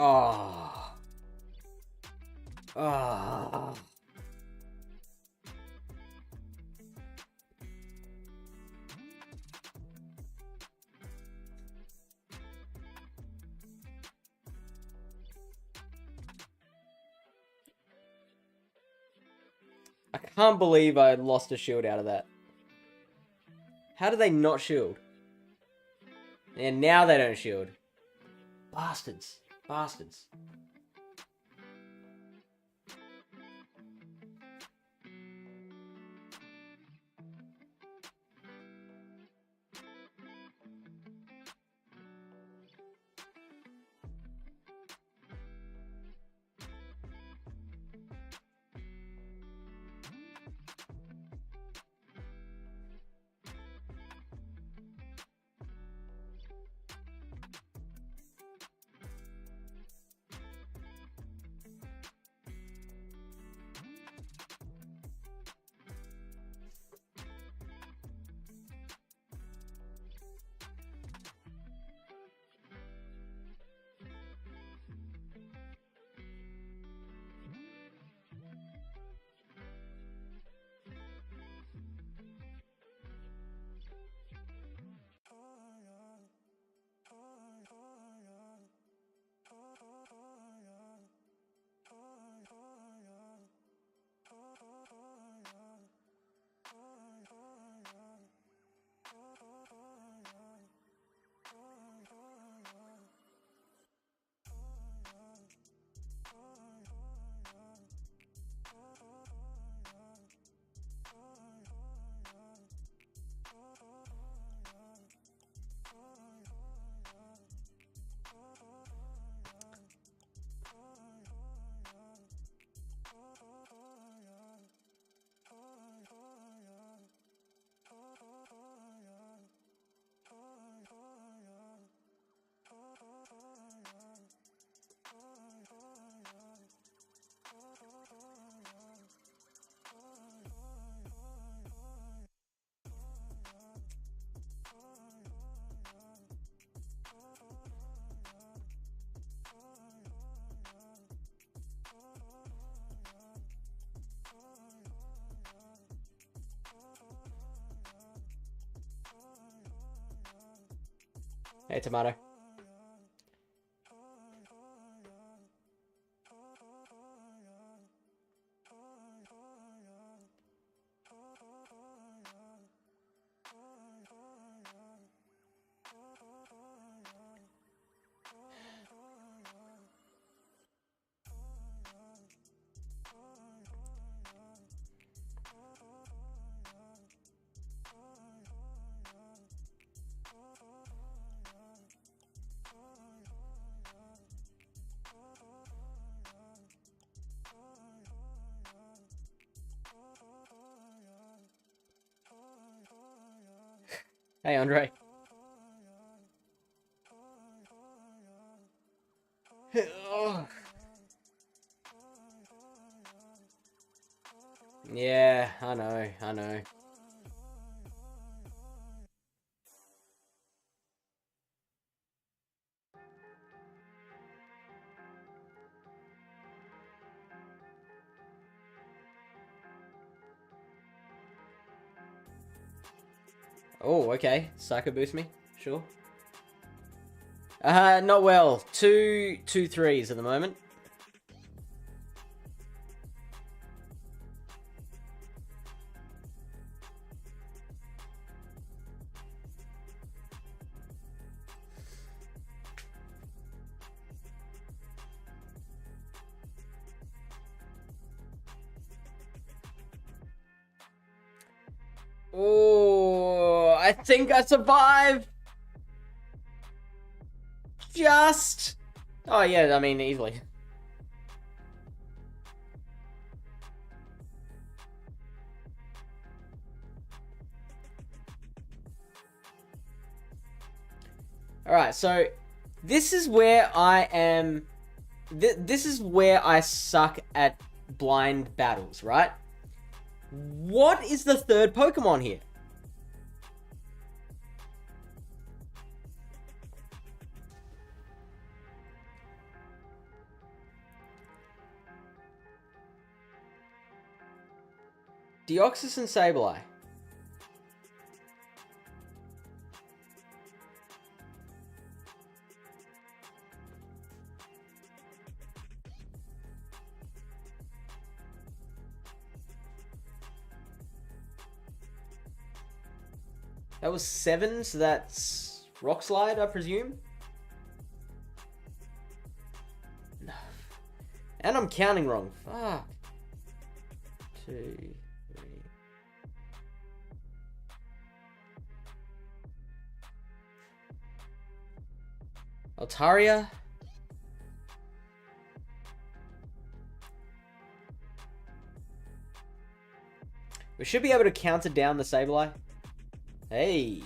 Oh. Oh. I can't believe I lost a shield out of that. How do they not shield? And now they don't shield. Bastards. Bastards. Hey, Tomato. Hey, Andre. Yeah, I know, I know. Oh, okay. Psycho boost me. Sure. Not well. Two threes at the moment. Oh, I think I survived. Just. Oh, yeah, I mean, easily. Alright, so this is where I am. This is where I suck at blind battles, right? What is the third Pokemon here? Deoxys and Sableye. That was 7, so that's Rock Slide, I presume? No. And I'm counting wrong. Fuck. 2, 3. Altaria. We should be able to counter down the Sableye. Hey.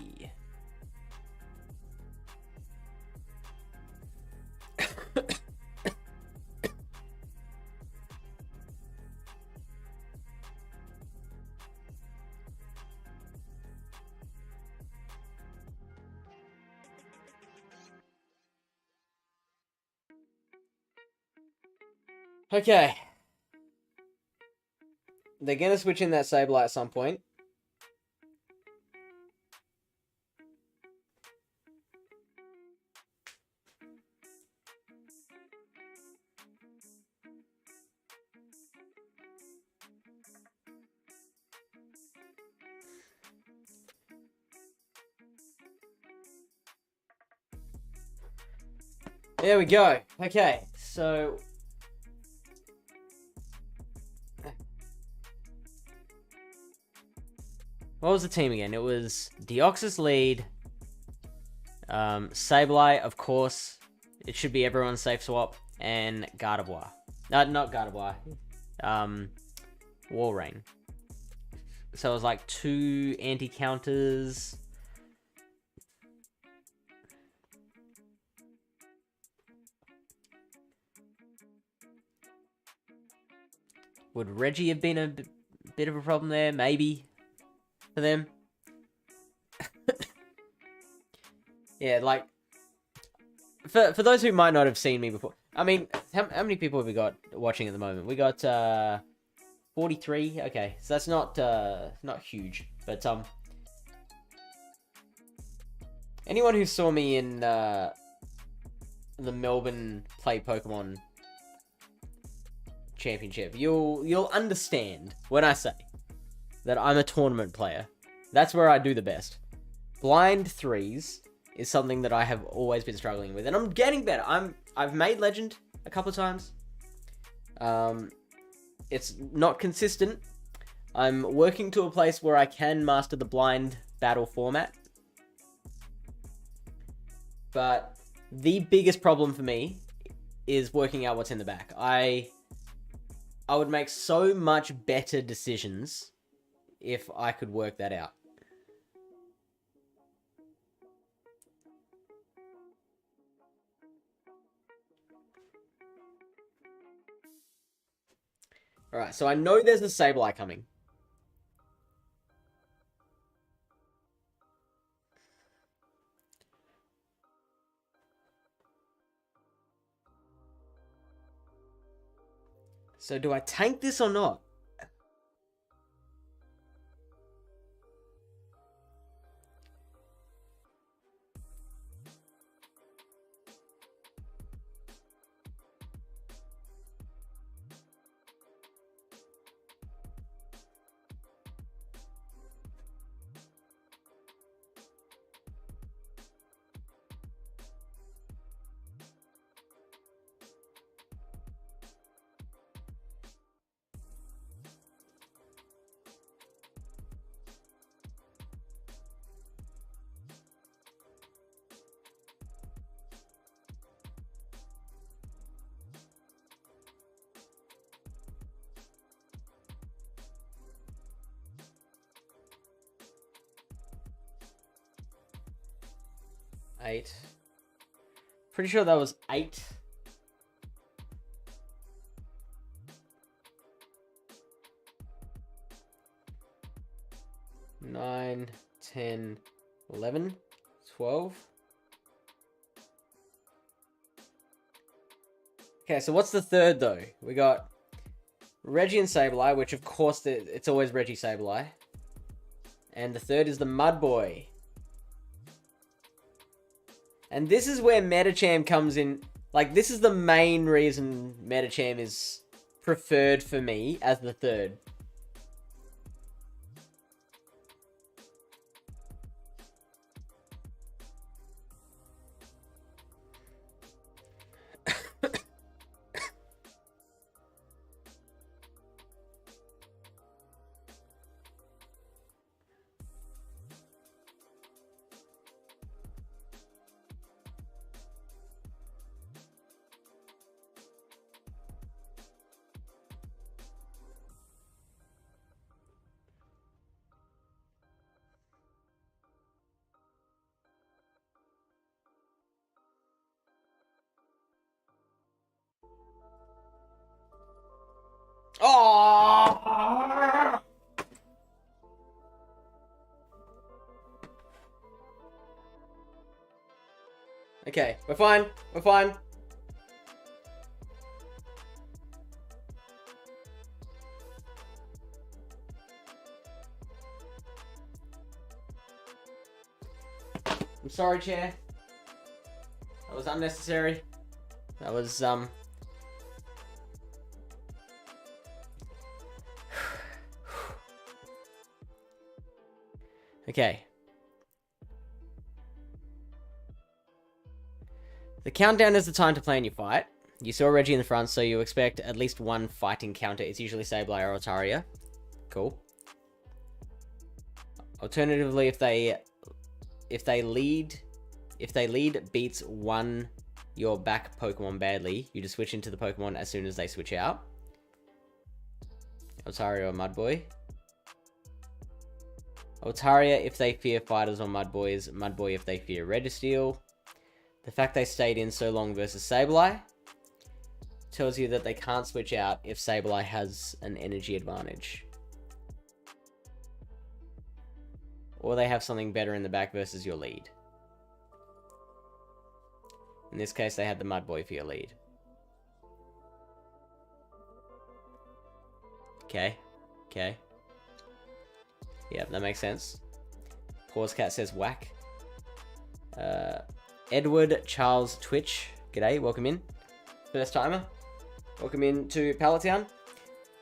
Okay. They're gonna switch in that Sableye at some point. There we go. Okay, so what was the team again? It was Deoxys lead, Sableye, of course. It should be everyone's safe swap, and Gardevoir. Not Gardevoir. Walrein. So it was like 2 anti-counters. Would Reggie have been a bit of a problem there? Maybe. For them. Yeah, like... For those who might not have seen me before. I mean, how many people have we got watching at the moment? We got 43. Okay, so that's not huge. But Anyone who saw me in the Melbourne Play Pokemon Championship, you'll understand when I say that I'm a tournament player. That's where I do the best. Blind threes is something that I have always been struggling with, and I'm getting better. I've made Legend a couple of times. It's not consistent. I'm working to a place where I can master the blind battle format. But the biggest problem for me is working out what's in the back. I would make so much better decisions if I could work that out. Alright, so I know there's a Sableye coming. So do I tank this or not? Eight. Pretty sure that was 8. Nine, 10, 11, 12. Okay, so what's the third though? We got Reggie and Sableye, which of course it's always Reggie Sableye. And the third is the Mudboy. And this is where Metacham comes in. Like, this is the main reason Metacham is preferred for me as the third. Oh! Okay, we're fine. We're fine. I'm sorry, chair. That was unnecessary. That was, Okay. The countdown is the time to plan your fight. You saw Reggie in the front, so you expect at least one fighting counter. It's usually Sableye or Altaria. Cool. Alternatively, if they lead beats your back Pokemon badly, you just switch into the Pokemon as soon as they switch out. Altaria or Mudboy. Altaria if they fear fighters or Mudboys. Mudboy if they fear Registeel. The fact they stayed in so long versus Sableye tells you that they can't switch out if Sableye has an energy advantage. Or they have something better in the back versus your lead. In this case, they had the Mudboy for your lead. Okay. Okay. Yeah, that makes sense. Pause Cat says whack. Edward Charles Twitch. G'day, welcome in. First timer. Welcome in to Pallet Town.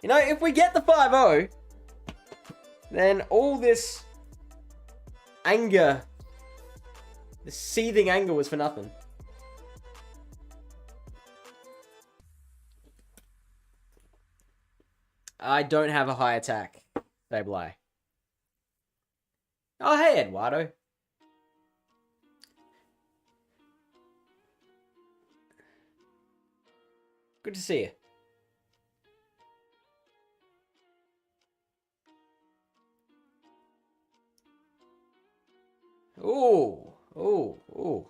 You know, if we get the 5-0, then all this anger, this seething anger was for nothing. I don't have a high attack, Fably. Oh, hey, Eduardo. Good to see you. Ooh, ooh, ooh.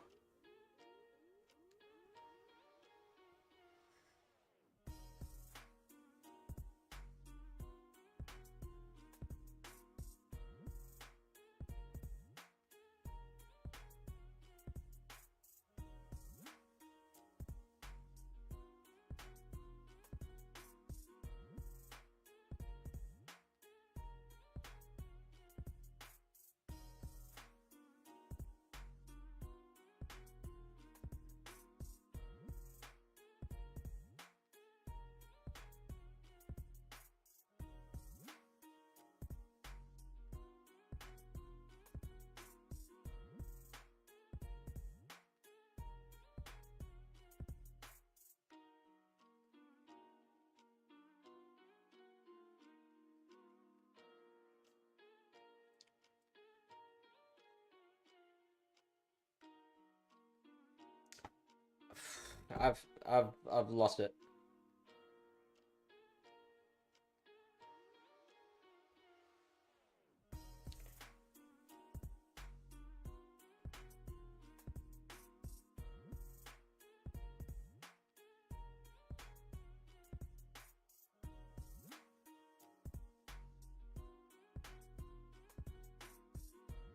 I've lost it.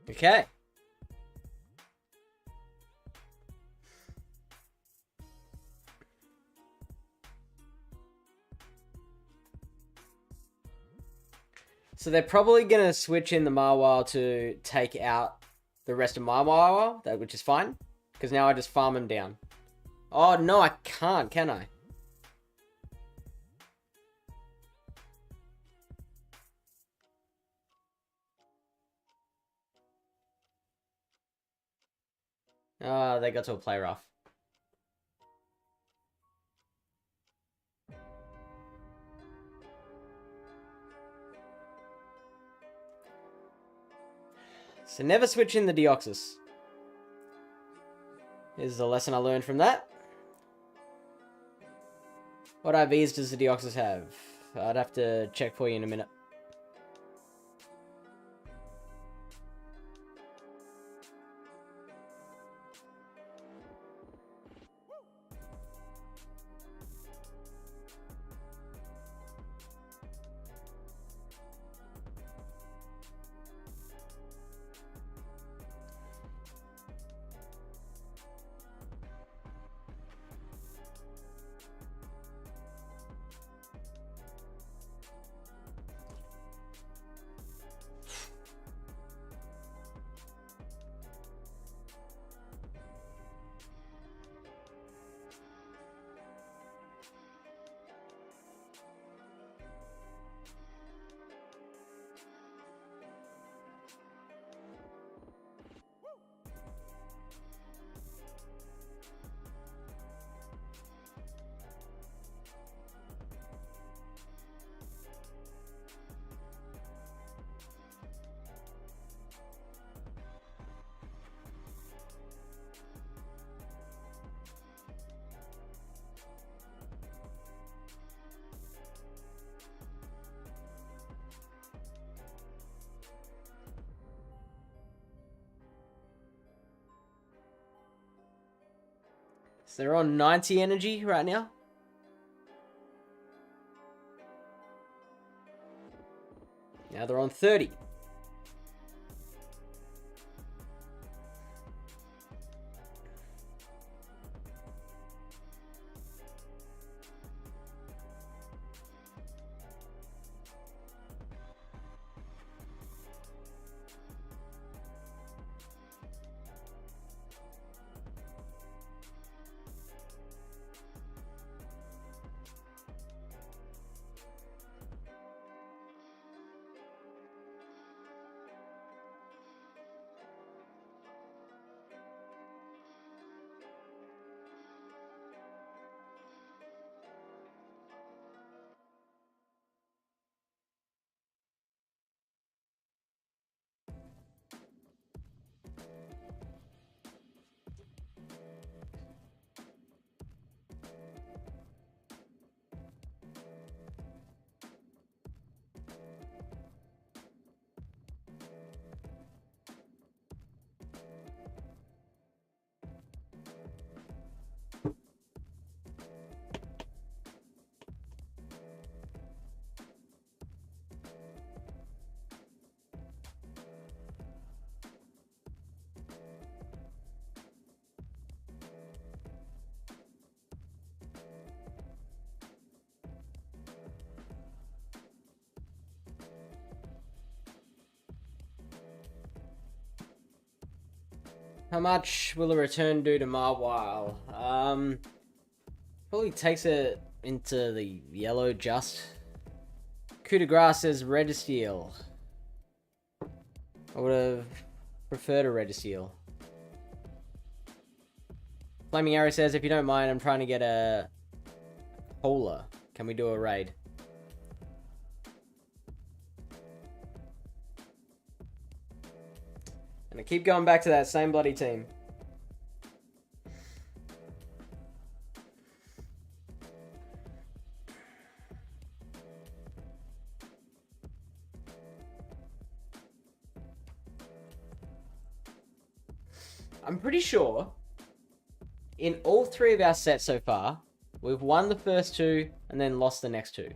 Okay. So they're probably going to switch in the Marwile to take out the rest of my Marwile, which is fine. Because now I just farm him down. Oh, no, I can't, can I? Ah, they got to a play rough. So never switch in the Deoxys. Here's the lesson I learned from that. What IVs does the Deoxys have? I'd have to check for you in a minute. So they're on 90 energy right now. Now they're on 30. How much will a return do to Marwile? Probably takes it into the yellow just. Coup de grace says Registeel. I would have preferred a Registeel. Flaming Arrow says, if you don't mind, I'm trying to get a Cola. Can we do a raid? And I keep going back to that same bloody team. I'm pretty sure in all 3 of our sets so far, we've won the first 2 and then lost the next 2.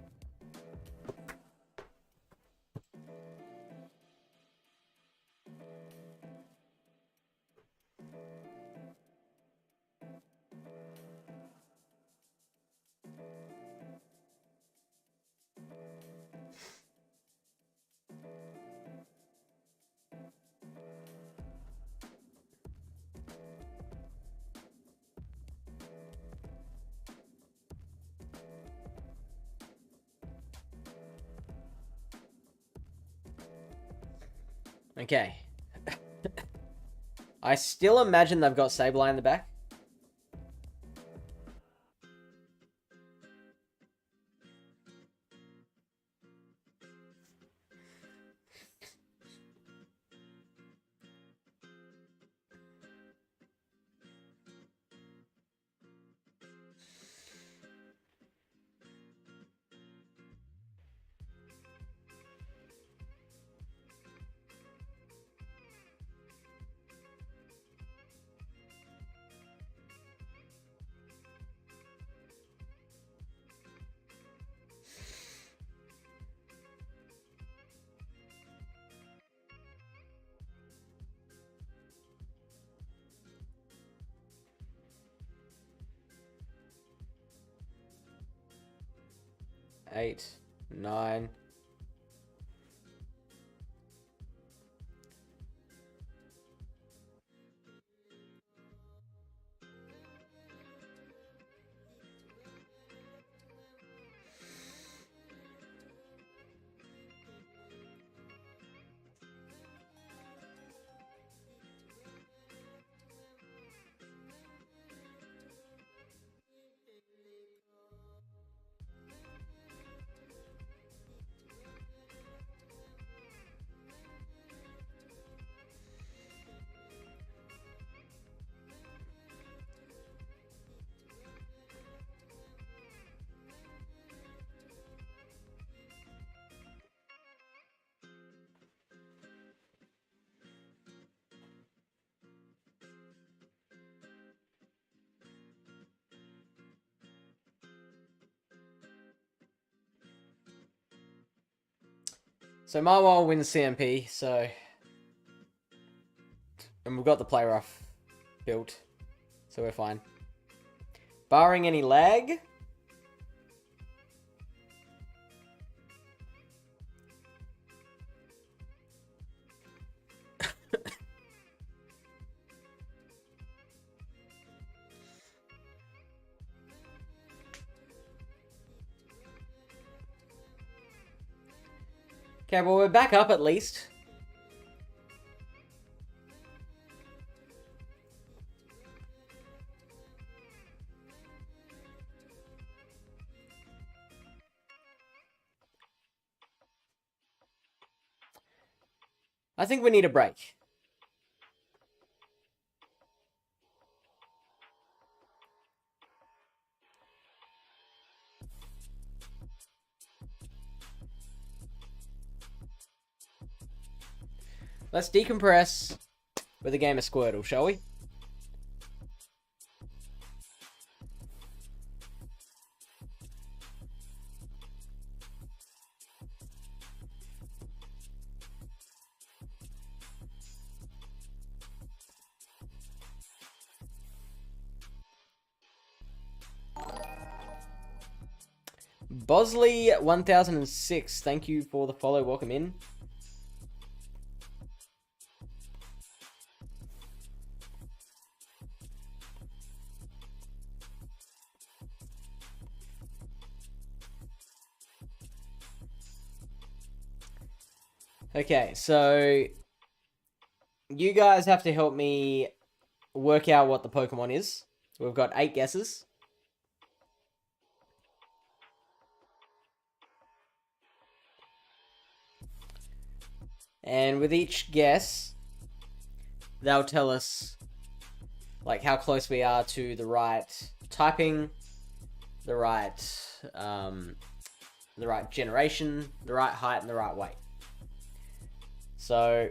Okay. I still imagine they've got Sableye in the back. Eight, 9. So Marwile wins CMP, so... And we've got the play rough built, so we're fine. Barring any lag... Okay, well, we're back up at least. I think we need a break. Let's decompress with a game of Squirtle, shall we? Bosley 1006, thank you for the follow. Welcome in. Okay, so you guys have to help me work out what the Pokemon is. We've got 8 guesses. And with each guess, they'll tell us like how close we are to the right typing, the right generation, the right height, and the right weight. So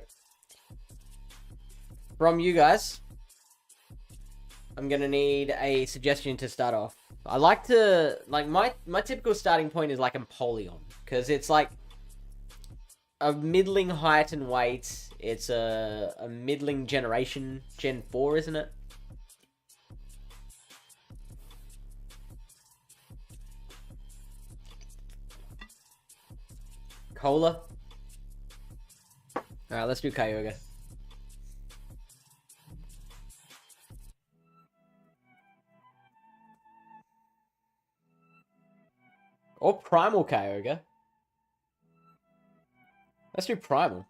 from you guys, I'm gonna need a suggestion to start off. I like to my typical starting point is like Empoleon, because it's like a middling height and weight. It's a middling generation, Gen 4, isn't it? Cola. Alright, let's do Kyogre. Or Primal Kyogre. Let's do Primal.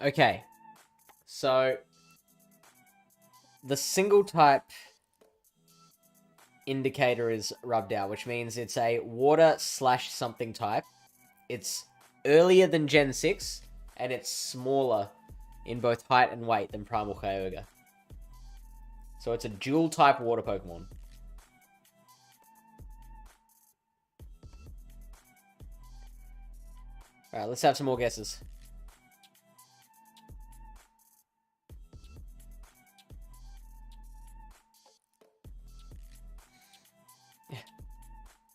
Okay. So, the single type indicator is rubbed out, which means it's a water / something type. It's earlier than Gen 6, and it's smaller in both height and weight than Primal Kyogre. So it's a dual type water Pokemon. Alright, let's have some more guesses.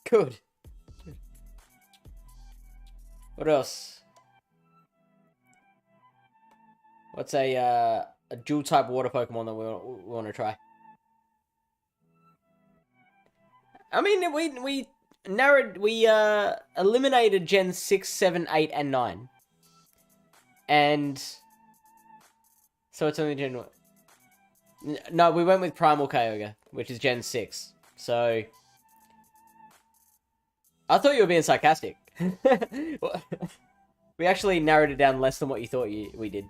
Good. What else? What's a dual type water Pokemon that we want to try? I mean, we narrowed, we eliminated Gen 6, 7, 8, and 9. And so it's only Gen... No, we went with Primal Kyogre, which is Gen 6. So I thought you were being sarcastic. We actually narrowed it down less than what you thought we did.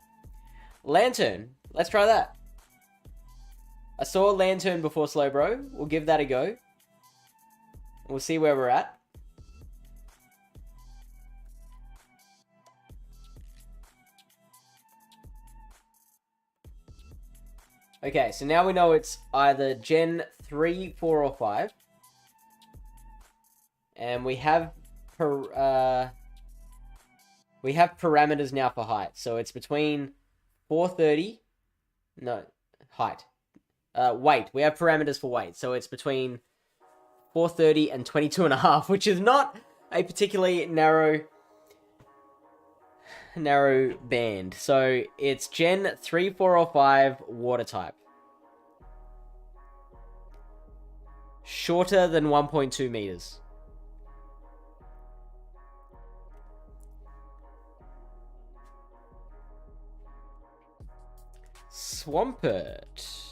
Lantern. Let's try that. I saw Lantern before Slowbro. We'll give that a go. We'll see where we're at. Okay, so now we know it's either Gen 3, 4, or 5. And we have parameters now for height. So it's between 430... No, height. Weight. We have parameters for weight. So it's between 430 and 22.5, which is not a particularly narrow band. So it's Gen 3, 4, or 5 water type. Shorter than 1.2 meters. Swampert.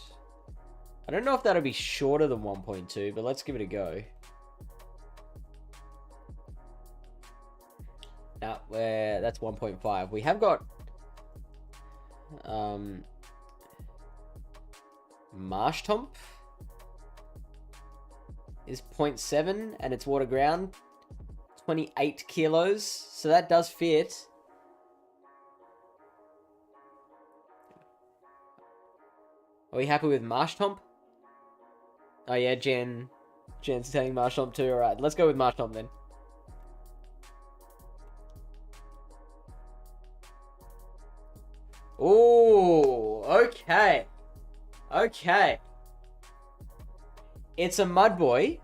I don't know if that'll be shorter than 1.2, but let's give it a go. Now, that's 1.5. We have got Marshtomp is 0.7, and it's water ground, 28 kilos, so that does fit. Are we happy with Marshtomp? Oh yeah, Jen's saying Marshtomp too. Alright, let's go with Marshtomp then. Ooh, okay. Okay. It's a Mudboy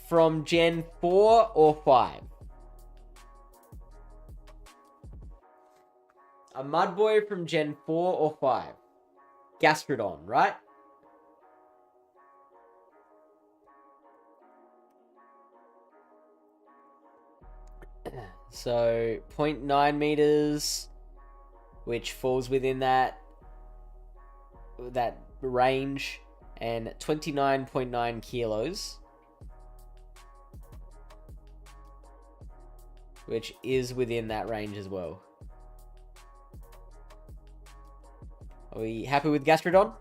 from Gen 4 or 5. A Mudboy from Gen 4 or 5. Gastrodon, right? So 0.9 meters, which falls within that range, and 29.9 kilos, which is within that range as well. Are we happy with Gastrodon?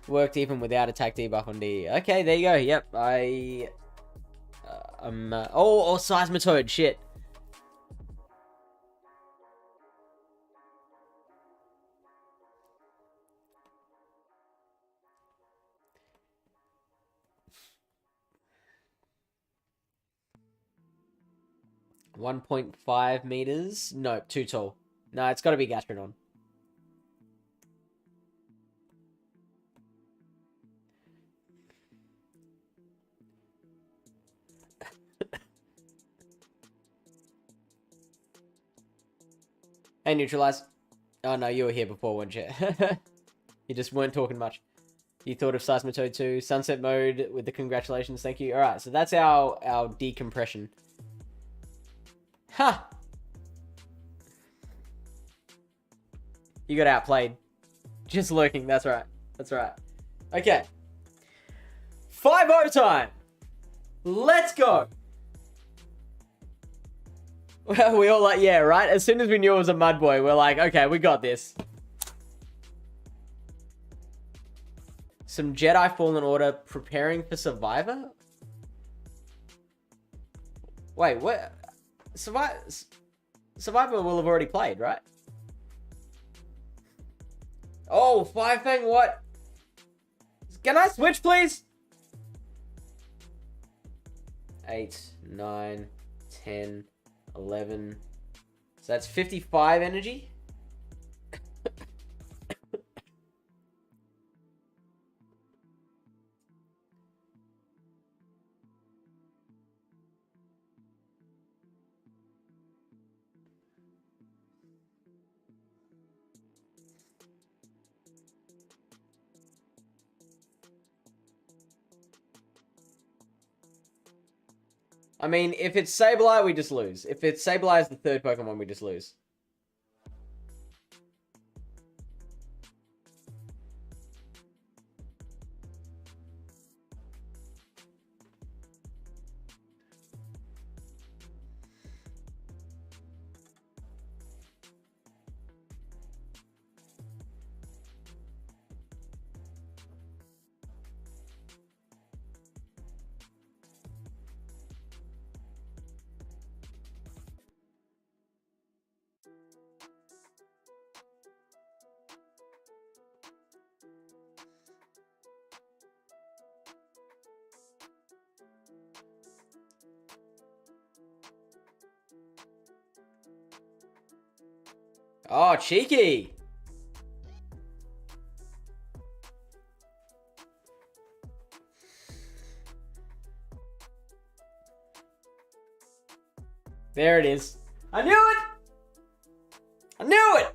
Worked even without attack debuff on D. Okay, there you go. Yep, oh, Seismitoad, shit. .5 meters. No, too tall. No, it's got to be Gastrodon. Hey, Neutralize. Oh, no, you were here before, weren't you? You just weren't talking much. You thought of Seismitoad too. Sunset mode with the congratulations. Thank you. All right, so that's our decompression. Ha! You got outplayed. Just lurking. That's right. That's right. Okay. 5-0 time. Let's go. Well, we all like, yeah, right? As soon as we knew it was a mud boy, we're like, okay, we got this. Some Jedi Fallen Order preparing for Survivor? Wait, what? Survivor will have already played, right? Oh, Five Fang, what? Can I switch, please? 8, 9, 10, 11. So that's 55 energy. I mean, if it's Sableye, we just lose. If it's Sableye is the third Pokemon, we just lose. Oh, cheeky. There it is. I knew it! I knew it!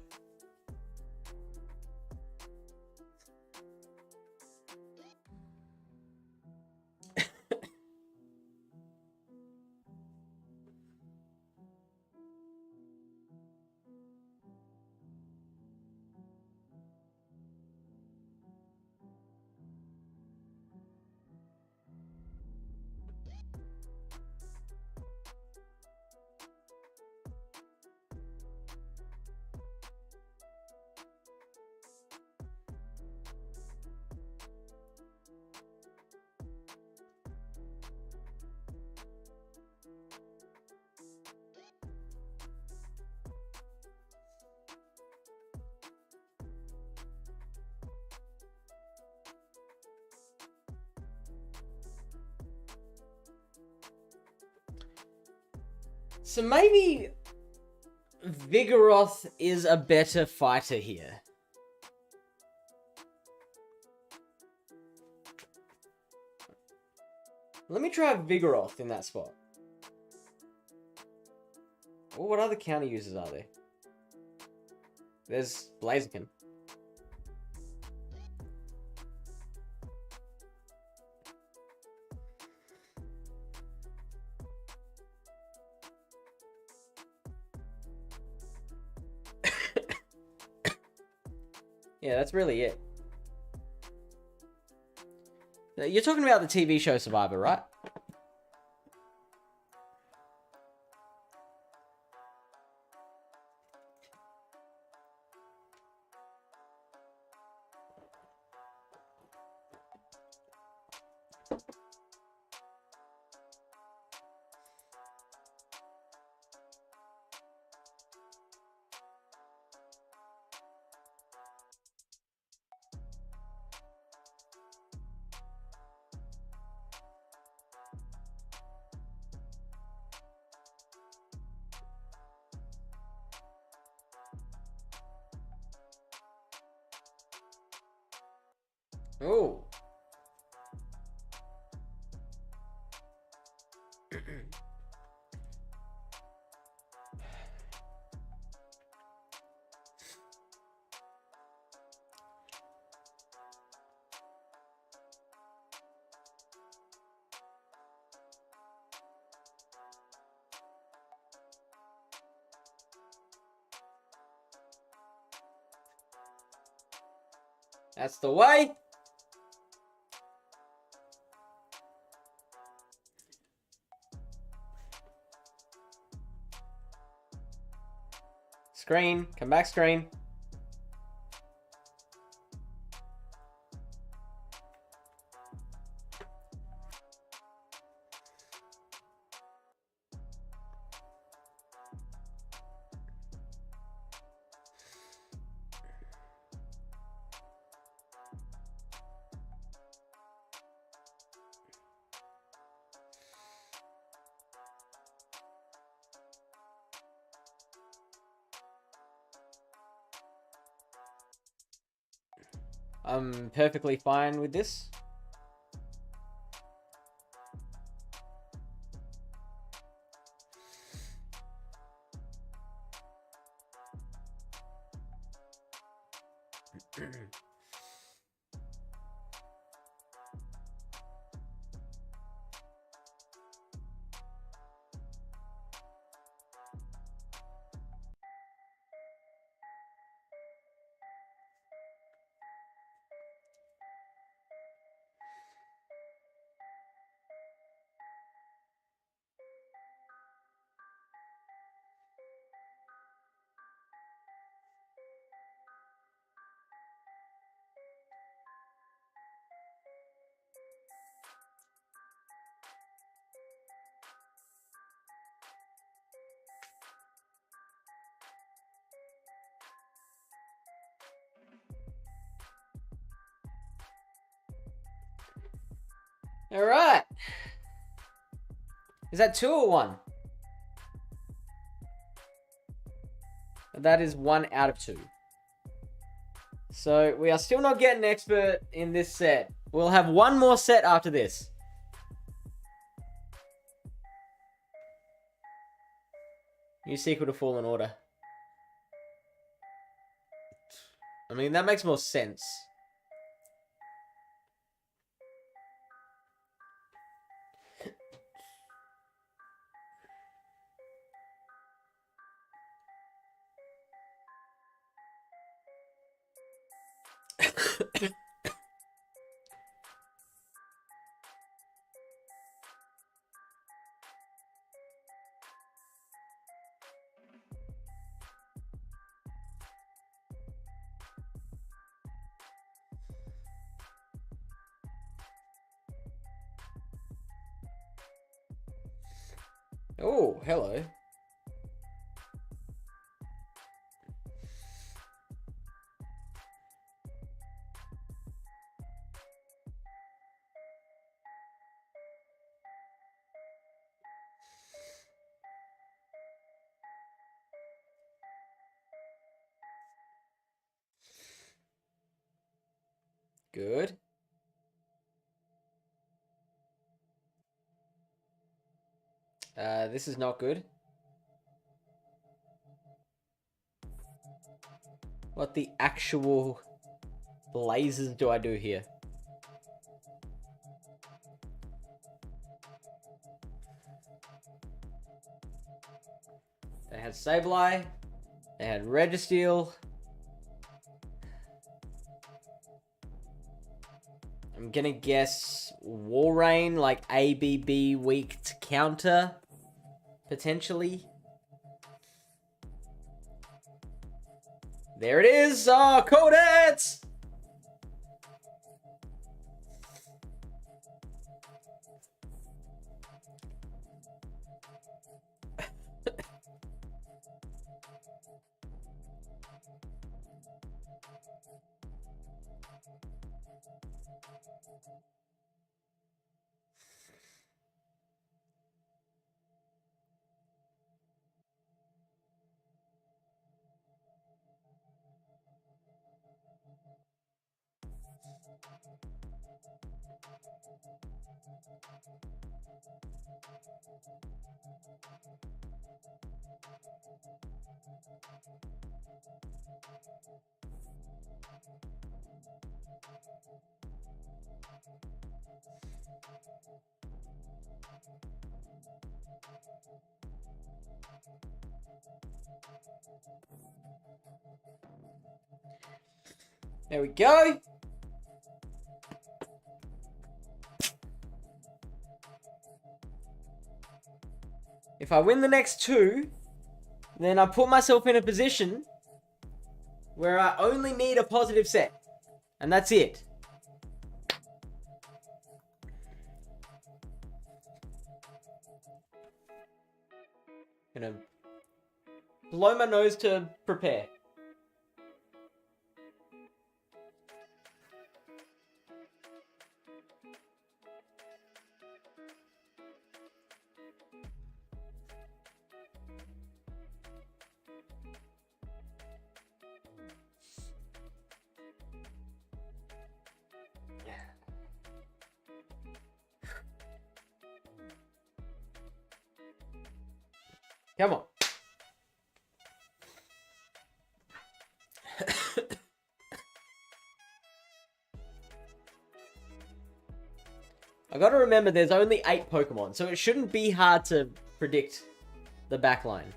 So maybe Vigoroth is a better fighter here. Let me try Vigoroth in that spot. Oh, what other counter users are there? There's Blaziken. Yeah, that's really it. You're talking about the TV show Survivor, right? Oh. That's the way. Screen. Come back, screen. I'm perfectly fine with this. All right. Is that 2 or 1? That is 1 out of 2. So we are still not getting expert in this set. We'll have one more set after this. New sequel to Fallen Order. I mean, that makes more sense. Oh, hello. Good. This is not good. What the actual blazes do I do here? They had Sableye. They had Registeel. I'm gonna guess War Rain, like ABB weak to counter, potentially. There it is! Oh, called it! There we go. If I win the next two, then I put myself in a position where I only need a positive set. And that's it. Gonna blow my nose to prepare. Come on. I gotta remember there's only 8 Pokemon, so it shouldn't be hard to predict the backline.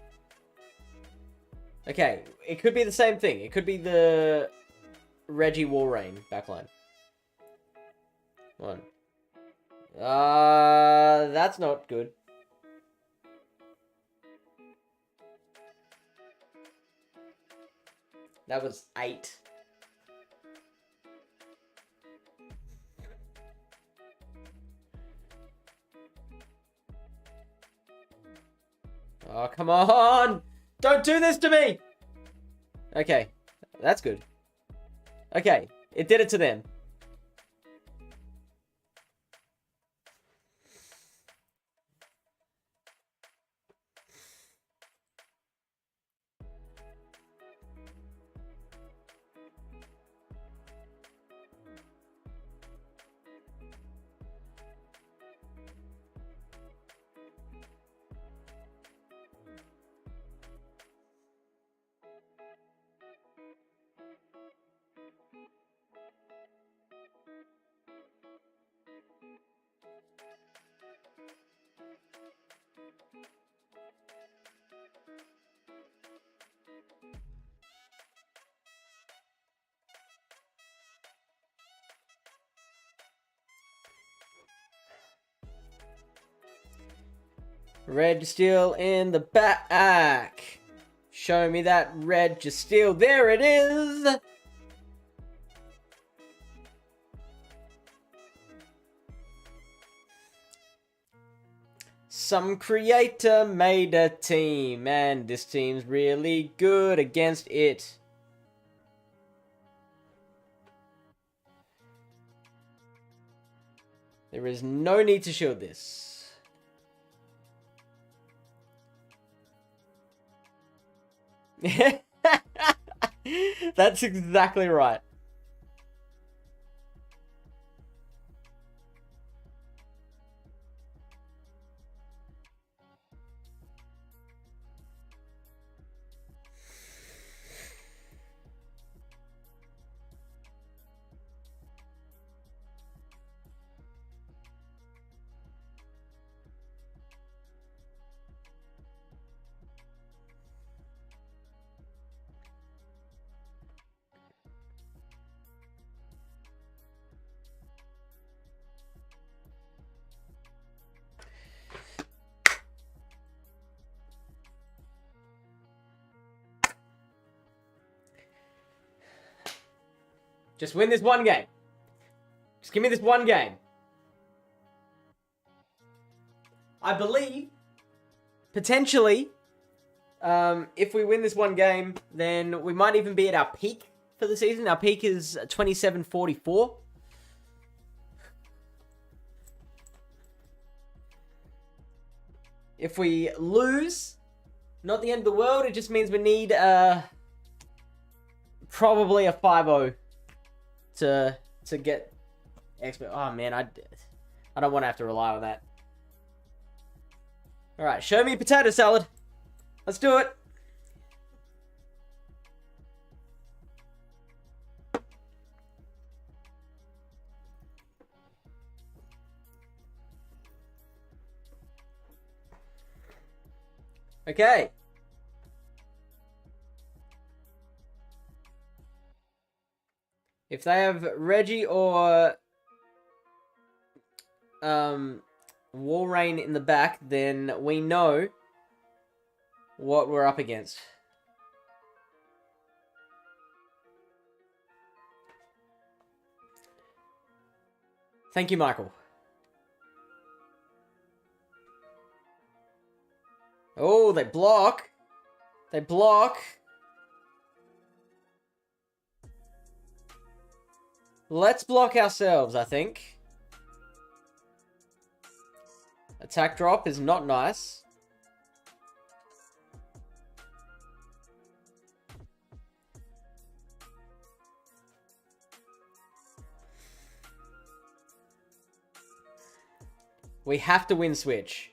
Okay, it could be the same thing. It could be the Reggie Warrain backline. One. That's not good. That was 8. Oh, come on! Don't do this to me! Okay, that's good. Okay, it did it to them. Red still in the back. Show me that red just still. There it is. Some creator made a team, and this team's really good against it. There is no need to shield this. That's exactly right. Just win this one game. Just give me this one game. I believe, potentially, if we win this one game, then we might even be at our peak for the season. Our peak is 2744. If we lose, not the end of the world. It just means we need probably a 5-0 to get expert. Oh man, I don't want to have to rely on that. All right, show me potato salad. Let's do it. Okay. If they have Reggie or Walrein in the back, then we know what we're up against. Thank you, Michael. Oh, they block. They block. Let's block ourselves, I think. Attack drop is not nice. We have to win switch.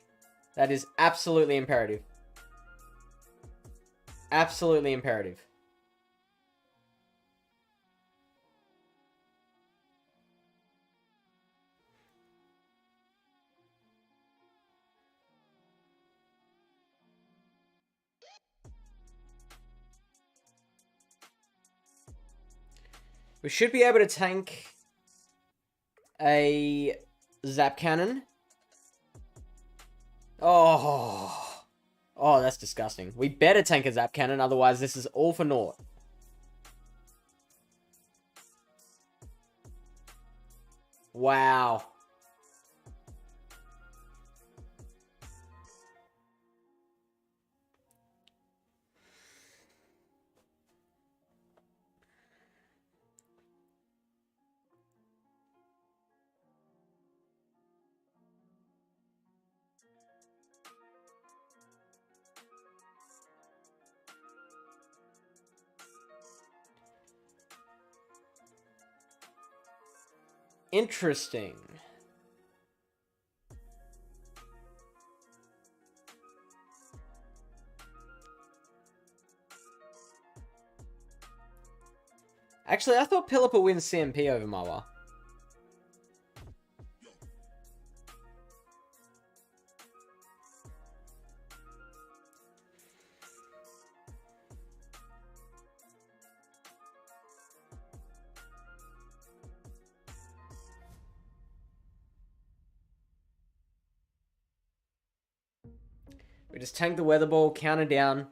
That is absolutely imperative. Absolutely imperative. We should be able to tank a zap cannon. Oh, that's disgusting. We better tank a zap cannon, otherwise this is all for naught. Wow. Interesting. Actually, I thought Pilliper wins CMP over Mawa. We just tank the weather ball, counter down.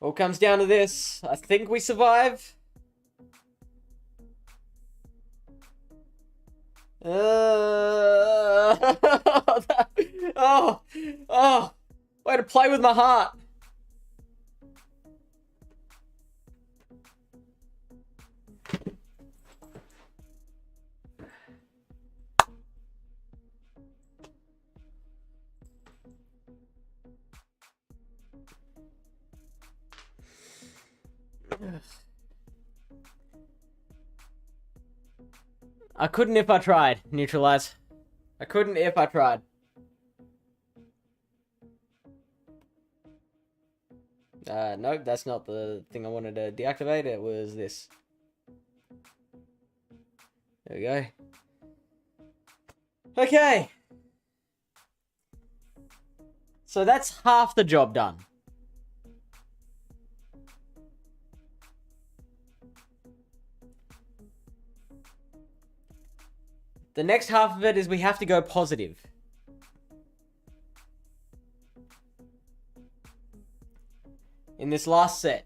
All comes down to this. I think we survive. Oh, way to play with my heart. I couldn't if I tried. Neutralize. I couldn't if I tried. Nope, that's not the thing I wanted to deactivate. It was this. There we go. Okay. So that's half the job done. The next half of it is we have to go positive. In this last set.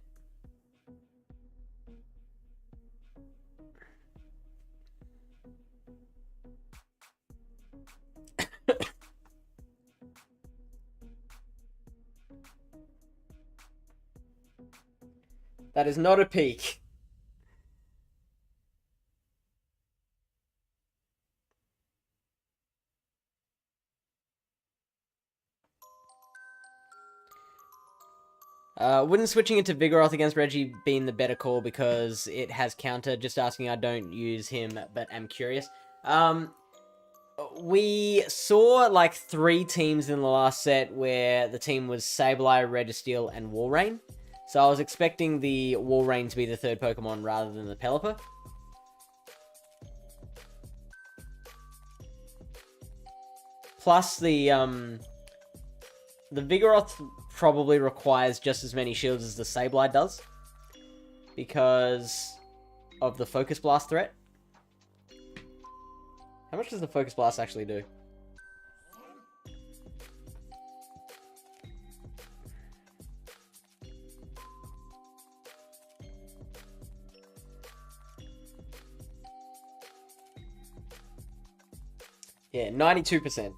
That is not a peak. Wouldn't switching it to Vigoroth against Reggie been the better call because it has counter? Just asking, I don't use him, but am curious. We saw like 3 teams in the last set where the team was Sableye, Registeel, and Walrein. So I was expecting the Walrein to be the third Pokemon rather than the Pelipper. Plus the Vigoroth probably requires just as many shields as the Sableye does. Because of the Focus Blast threat. How much does the Focus Blast actually do? Yeah, 92%.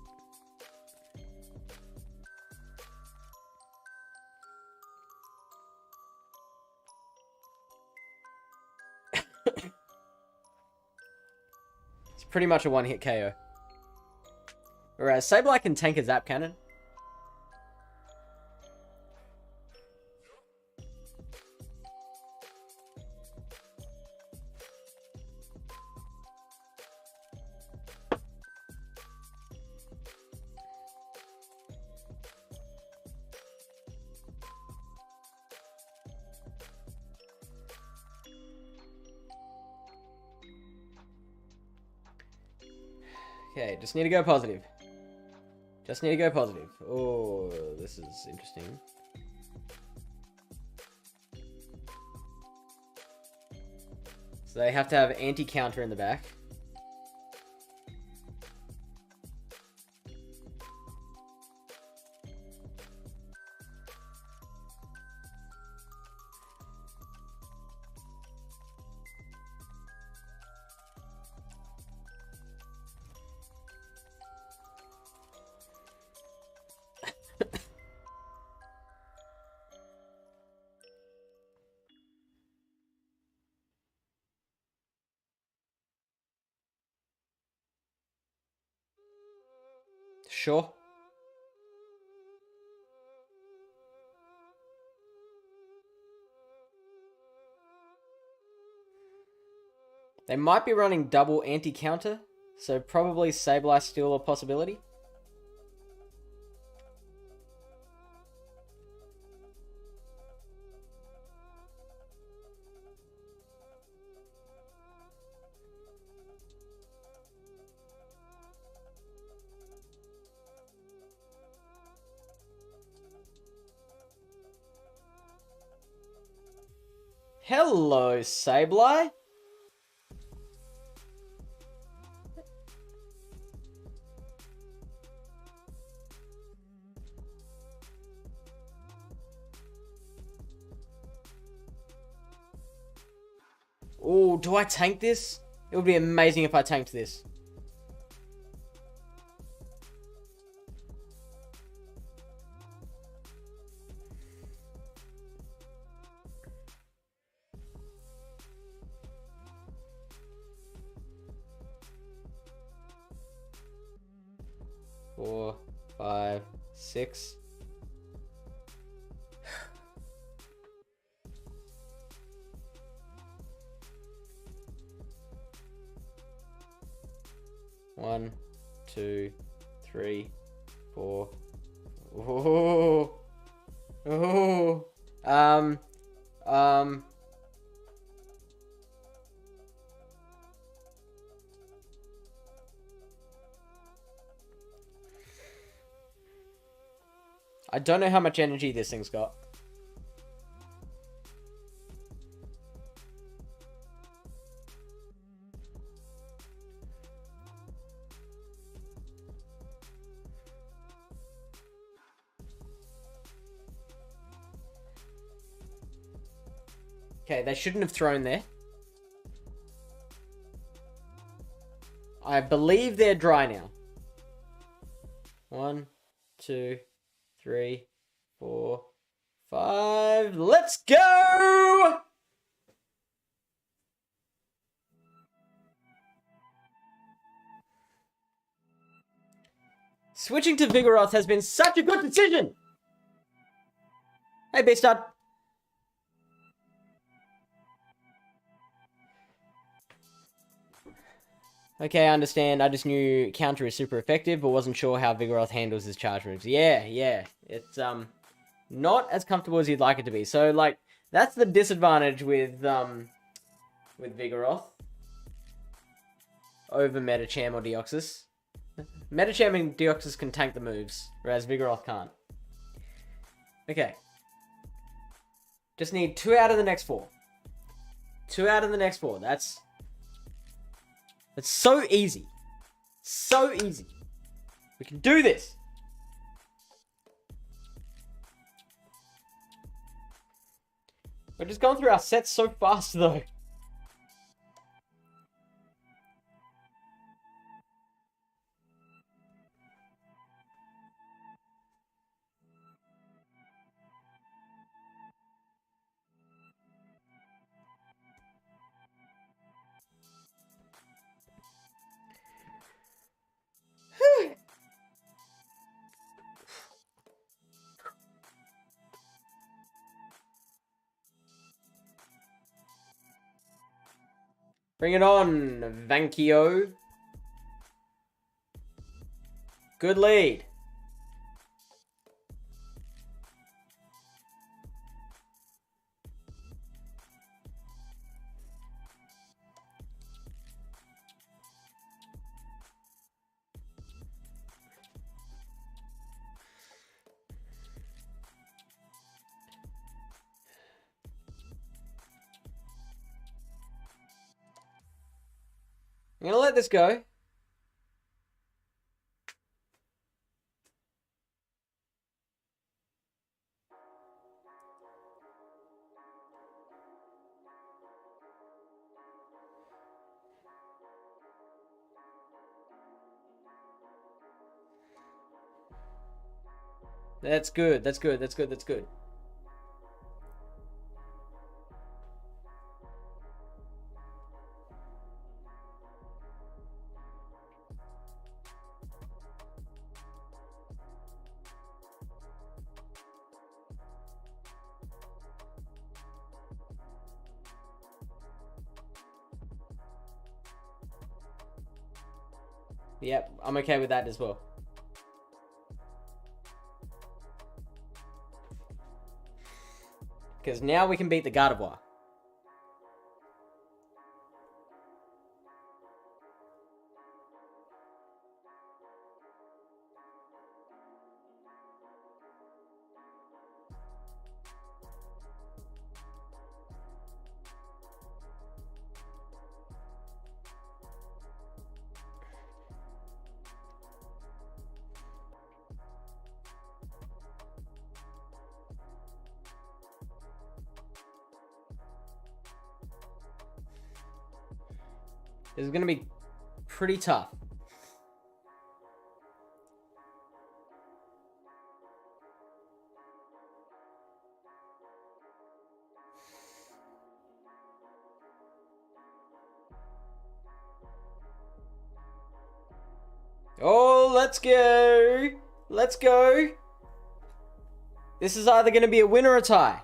It's pretty much a one-hit KO. Whereas Sableye can tank a Zap Cannon. Okay, just need to go positive. Just need to go positive. Oh, this is interesting. So they have to have anti-counter in the back. Sure. They might be running double anti-counter, so probably Sableye still a possibility. Hello, Sableye. Oh, do I tank this? It would be amazing if I tanked this. Four, 5, 6. One, 2, 3, 4. Oh, oh. I don't know how much energy this thing's got. Okay, they shouldn't have thrown there. I believe they're dry now. 1, 2, 3, 4, 5. Let's go! Switching to Vigoroth has been such a good decision! Hey, Beastard. Okay, I understand. I just knew counter is super effective, but wasn't sure how Vigoroth handles his charge moves. Yeah. It's, not as comfortable as you'd like it to be. So, like, that's the disadvantage with Vigoroth over Metacham or Deoxys. Metacham and Deoxys can tank the moves, whereas Vigoroth can't. Okay. Just need 2 out of the next 4. 2 out of the next 4. That's so easy. So easy. We can do this. We're just going through our sets so fast, though. Bring it on, Vankio. Good lead. I'm gonna let this go. That's good. That's good. That's good. That's good. Yep, I'm okay with that as well. Because now we can beat the Gardevoir. This is going to be pretty tough. Oh, let's go. Let's go. This is either going to be a win or a tie.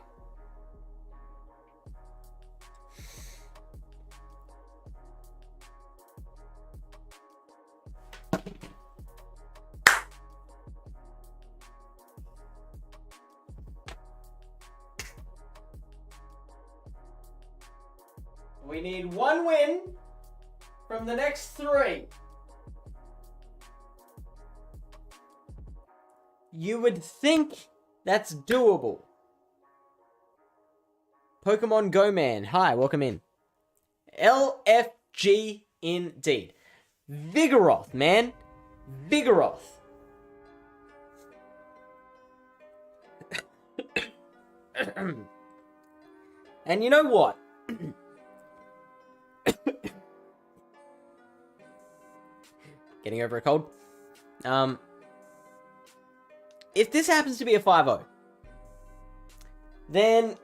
We need 1 win from the next 3. You would think that's doable. Pokemon Go Man. Hi, welcome in. LFG indeed. Vigoroth, man. Vigoroth. And you know what? Getting over a cold. If this happens to be a 5-0, then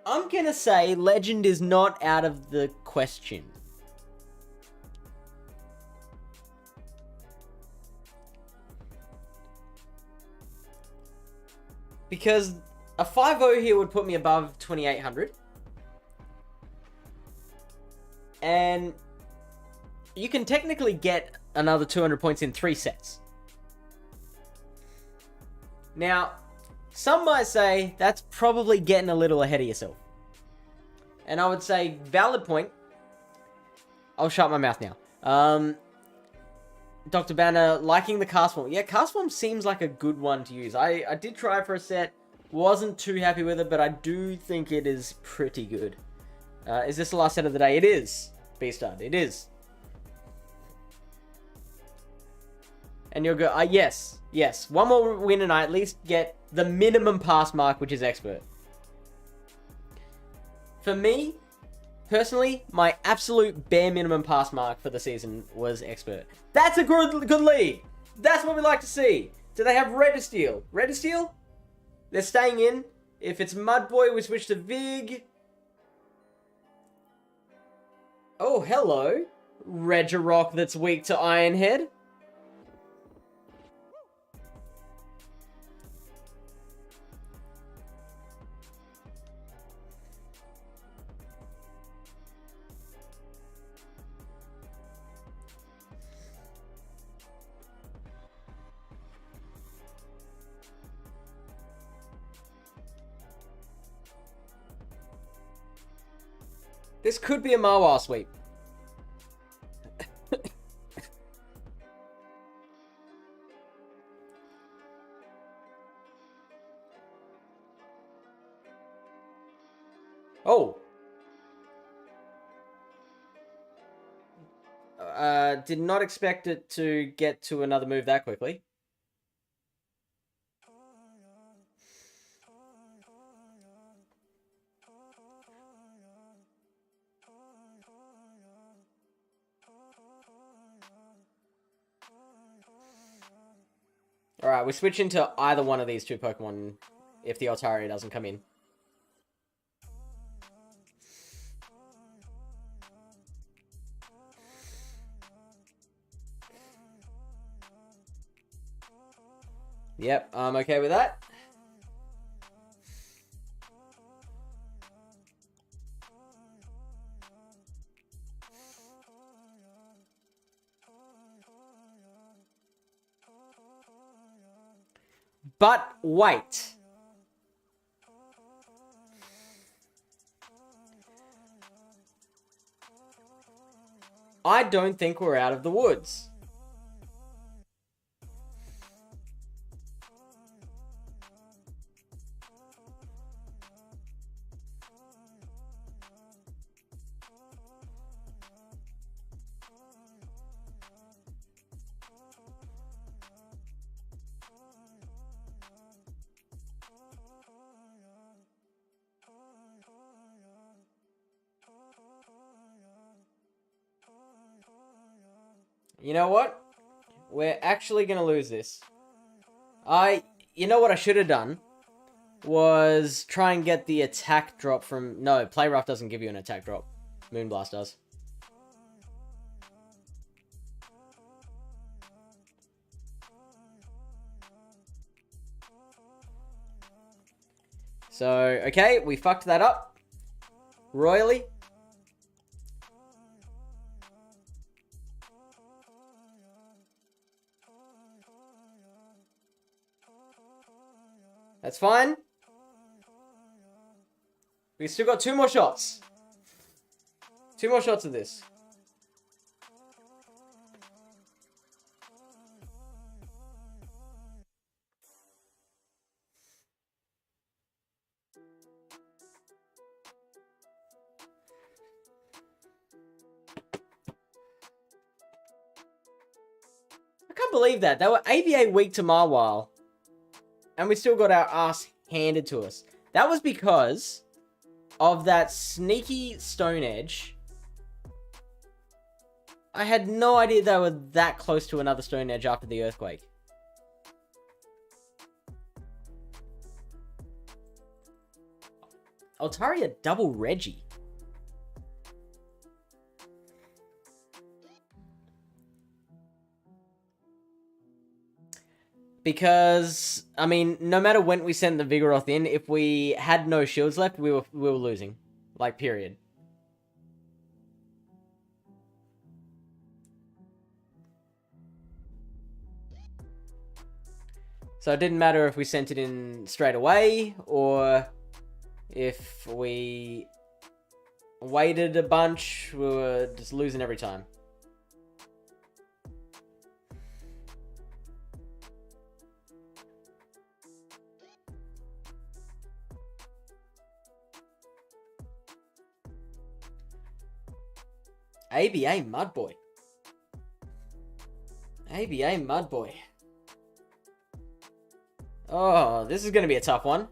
I'm going to say Legend is not out of the question. Because a 5-0 here would put me above 2,800. And you can technically get another 200 points in 3 sets. Now, some might say that's probably getting a little ahead of yourself. And I would say, valid point. I'll shut my mouth now. Dr. Banner, liking the cast form. Yeah, cast form seems like a good one to use. I did try it for a set. Wasn't too happy with it, but I do think it is pretty good. Is this the last set of the day? It is. B-Stud, it is. And you'll go, yes. One more win and I at least get the minimum pass mark, which is expert. For me, personally, my absolute bare minimum pass mark for the season was expert. That's a good lead. That's what we like to see. Do they have Registeel? Registeel? They're staying in. If it's Mudboy, we switch to Vig. Oh, hello. Regirock that's weak to Ironhead. This could be a Mawile sweep. Oh. Did not expect it to get to another move that quickly. Alright, we switch into either one of these two Pokemon if the Altaria doesn't come in. Yep, I'm okay with that. But wait. I don't think we're out of the woods. You know what? We're actually going to lose this. You know what I should have done? Was try and get the attack drop from... No, Play Rough doesn't give you an attack drop. Moonblast does. So, okay, we fucked that up. Royally. That's fine. We still got 2 more shots. 2 more shots of this. I can't believe that. They were AVA weak to Mawile. And we still got our ass handed to us. That was because of that sneaky stone edge. I had no idea they were that close to another stone edge after the earthquake. Altaria double Reggie. Because, I mean, no matter when we sent the Vigoroth in, if we had no shields left, we were losing. Like, period. So it didn't matter if we sent it in straight away, or if we waited a bunch, we were just losing every time. ABA Mudboy. ABA Mudboy. Oh, this is going to be a tough one.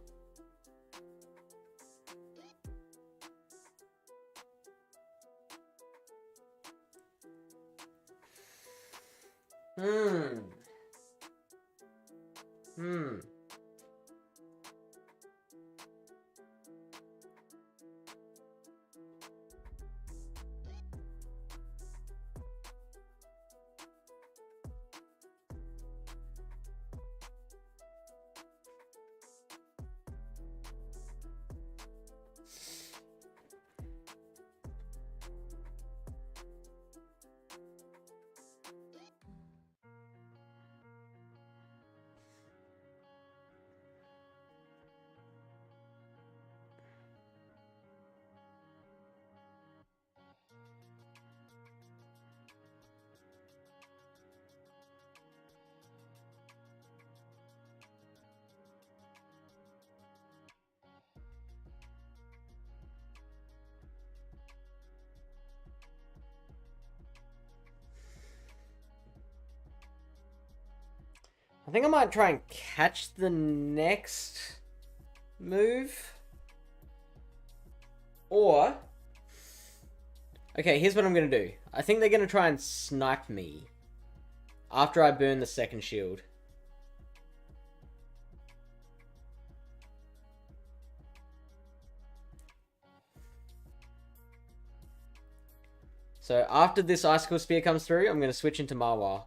I think I might try and catch the next move. Or... okay, here's what I'm going to do. I think they're going to try and snipe me after I burn the second shield. So after this Icicle Spear comes through, I'm going to switch into Marwa.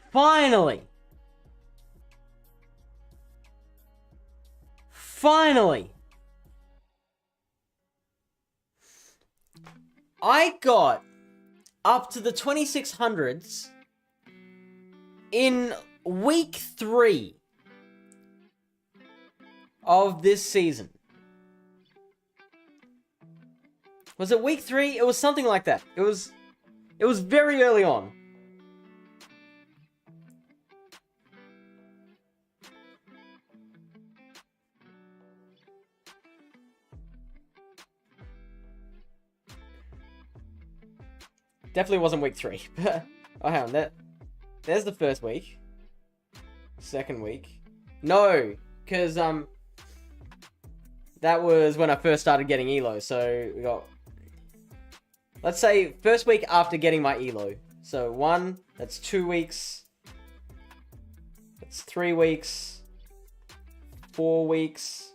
Finally! Finally! I got up to the 2600s in week 3 of this season. Was it week 3? It was something like that. It was very early on. Definitely wasn't week 3. Oh, hang on. There's the first week. Second week. No, because that was when I first started getting Elo. So we got, let's say, first week after getting my Elo. So 1, that's 2 weeks. That's 3 weeks. 4 weeks.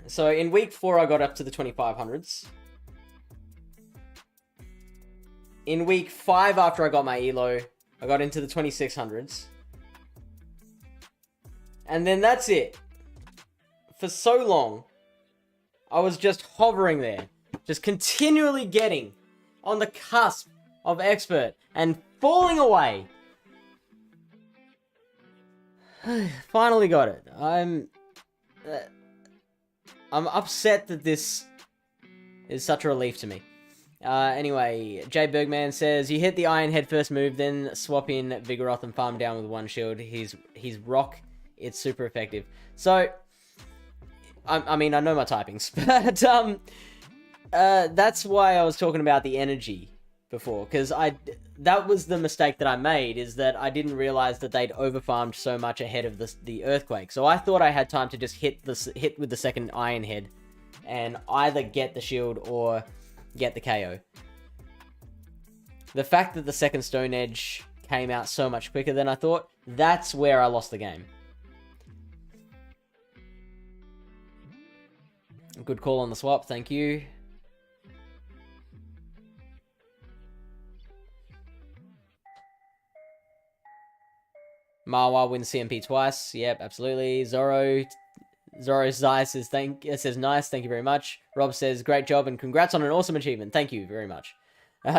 So in week 4, I got up to the 2500s. In week 5, after I got my elo, I got into the 2600s. And then that's it. For so long, I was just hovering there. Just continually getting on the cusp of expert and falling away. Finally got it. I'm upset that this is such a relief to me. Anyway, Jay Bergman says, you hit the Iron Head first move, then swap in Vigoroth and farm down with 1 shield. He's rock. It's super effective. So, I mean, I know my typings, but that's why I was talking about the energy before, because that was the mistake that I made, is that I didn't realize that they'd overfarmed so much ahead of the earthquake. So I thought I had time to just hit with the second Iron Head and either get the shield or get the KO. The fact that the second Stone Edge came out so much quicker than I thought, that's where I lost the game. Good call on the swap, thank you. Marwa wins CMP twice. Yep, absolutely. Zoro Zai says nice, thank you very much. Rob says great job and congrats on an awesome achievement. Thank you very much.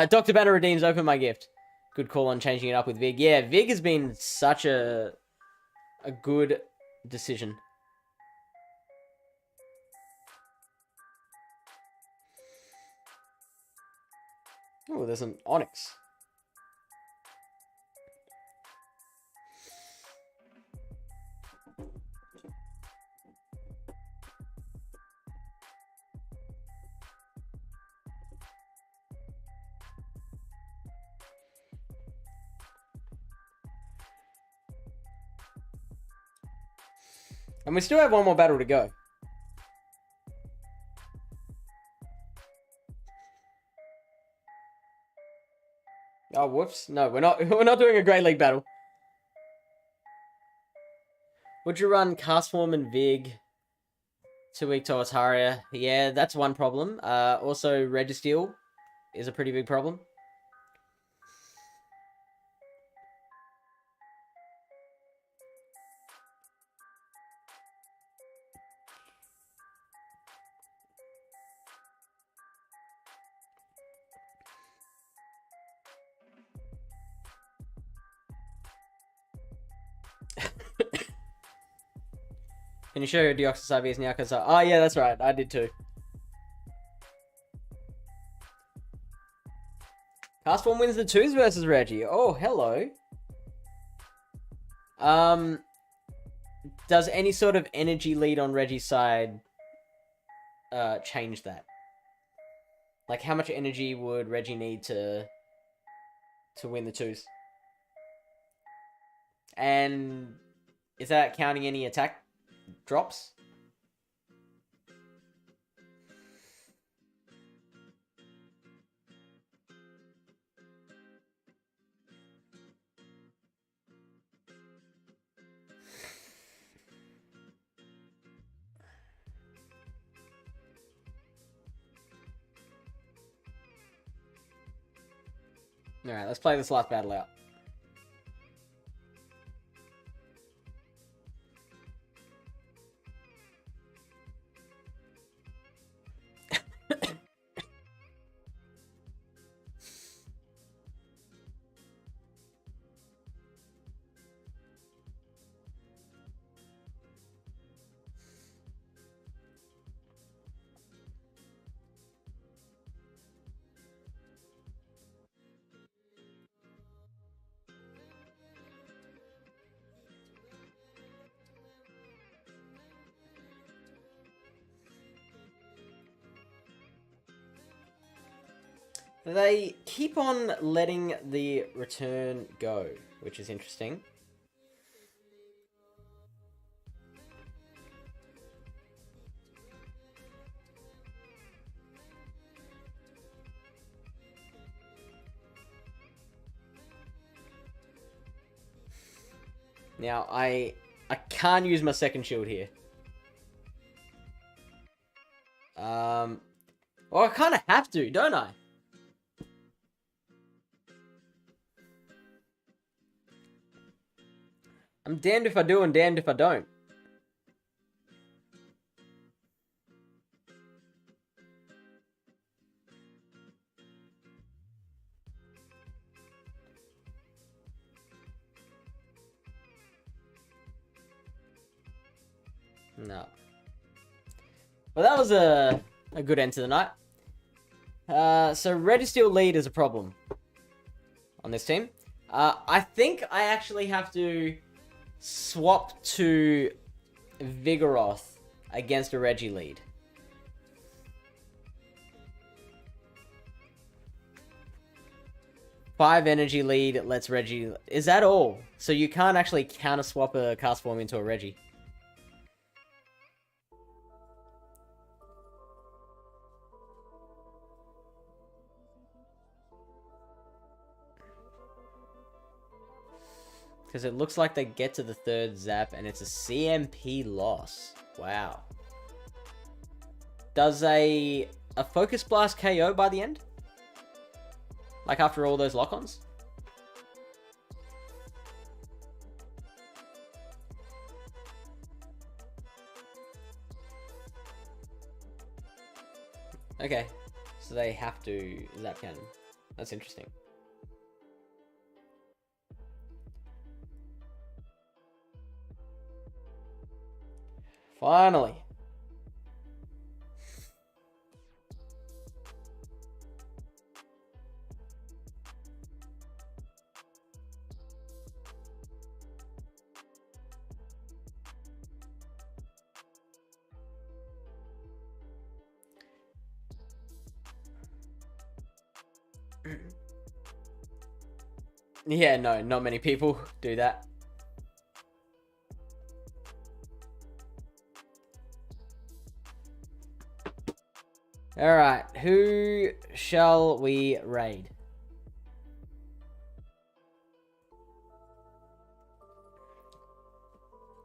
Dr. Banner redeems open my gift. Good call on changing it up with Vig. Yeah, Vig has been such a good decision. Oh, there's an Onyx. And we still have one more battle to go. Oh, whoops. No, we're not doing a Great League battle. Would you run Castform and Vig 2 week to Otaria? Yeah, that's one problem. Also, Registeel is a pretty big problem. Can you show your Deoxys IVs now? Because oh yeah, that's right. I did too. Castform wins the 2s versus Reggie. Oh, hello. Does any sort of energy lead on Reggie's side change that? Like, how much energy would Reggie need to win the 2s? And is that counting any attack drops? Alright, let's play this last battle out. They keep on letting the return go, which is interesting. Now, I can't use my second shield here. Well, I kind of have to, don't I? I'm damned if I do and damned if I don't. No. Well, that was a good end to the night. So Registeel lead is a problem on this team. I think I actually have to swap to Vigoroth against a Reggie lead. Five energy lead lets Reggie... Is that all? So you can't actually counter swap a cast form into a Reggie. Because it looks like they get to the third zap and it's a CMP loss. Wow. Does a Focus Blast KO by the end? Like after all those lock-ons? Okay. So they have to zap cannon. That's interesting. Finally. Yeah, no, not many people do that. Alright, who shall we raid?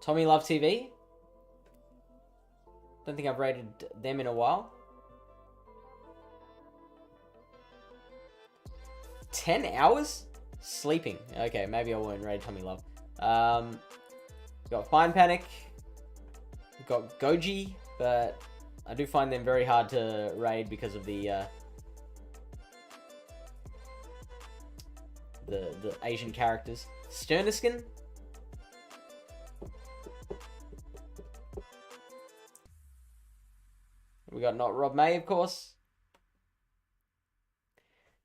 Tommy Love TV? Don't think I've raided them in a while. 10 hours? Sleeping. Okay, maybe I won't raid Tommy Love. Got Fine Panic. We've got Goji, but I do find them very hard to raid because of the Asian characters. Sterniskin. We got not Rob May, of course.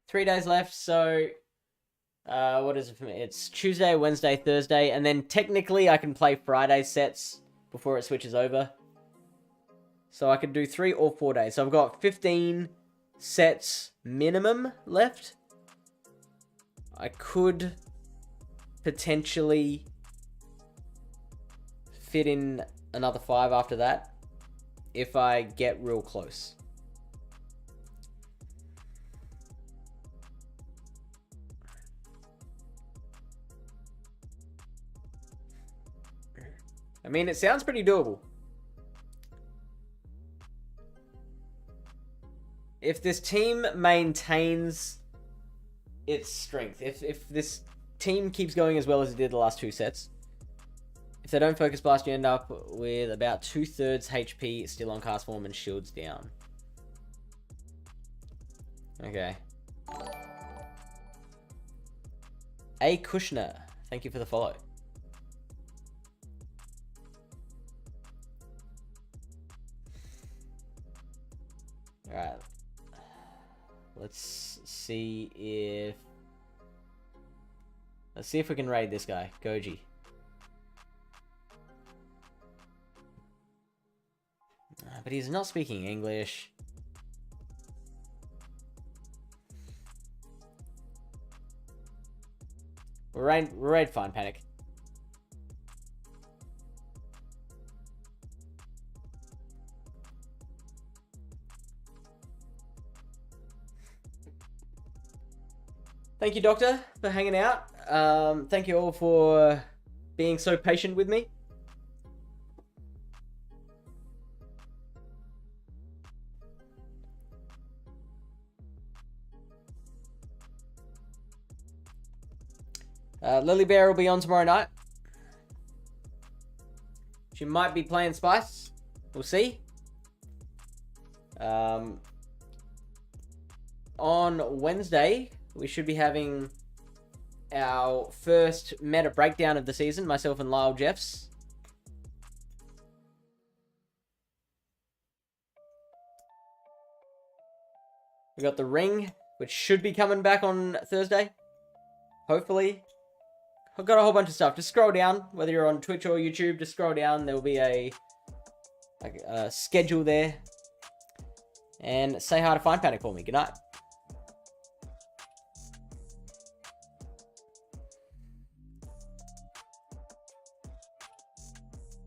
3 days left, so what is it for me? It's Tuesday, Wednesday, Thursday, and then technically I can play Friday sets before it switches over. So I could do 3 or 4 days. So I've got 15 sets minimum left. I could potentially fit in another 5 after that if I get real close. I mean, it sounds pretty doable. If this team maintains its strength, if this team keeps going as well as it did the last 2 sets, if they don't focus blast, you end up with about 2/3 HP still on cast form and shields down. Okay. A. Kushner, thank you for the follow. Alright. Let's see if we can raid this guy, Goji. But he's not speaking English. We're raid Fine Panic. Thank you, Doctor, for hanging out. Thank you all for being so patient with me. Lily Bear will be on tomorrow night. She might be playing Spice. We'll see. On Wednesday, we should be having our first meta breakdown of the season, myself and Lyle Jeffs. We got the ring, which should be coming back on Thursday. Hopefully. I've got a whole bunch of stuff. Just scroll down, whether you're on Twitch or YouTube, just scroll down. There will be a schedule there. And say hi to Fine Panic for me. Good night.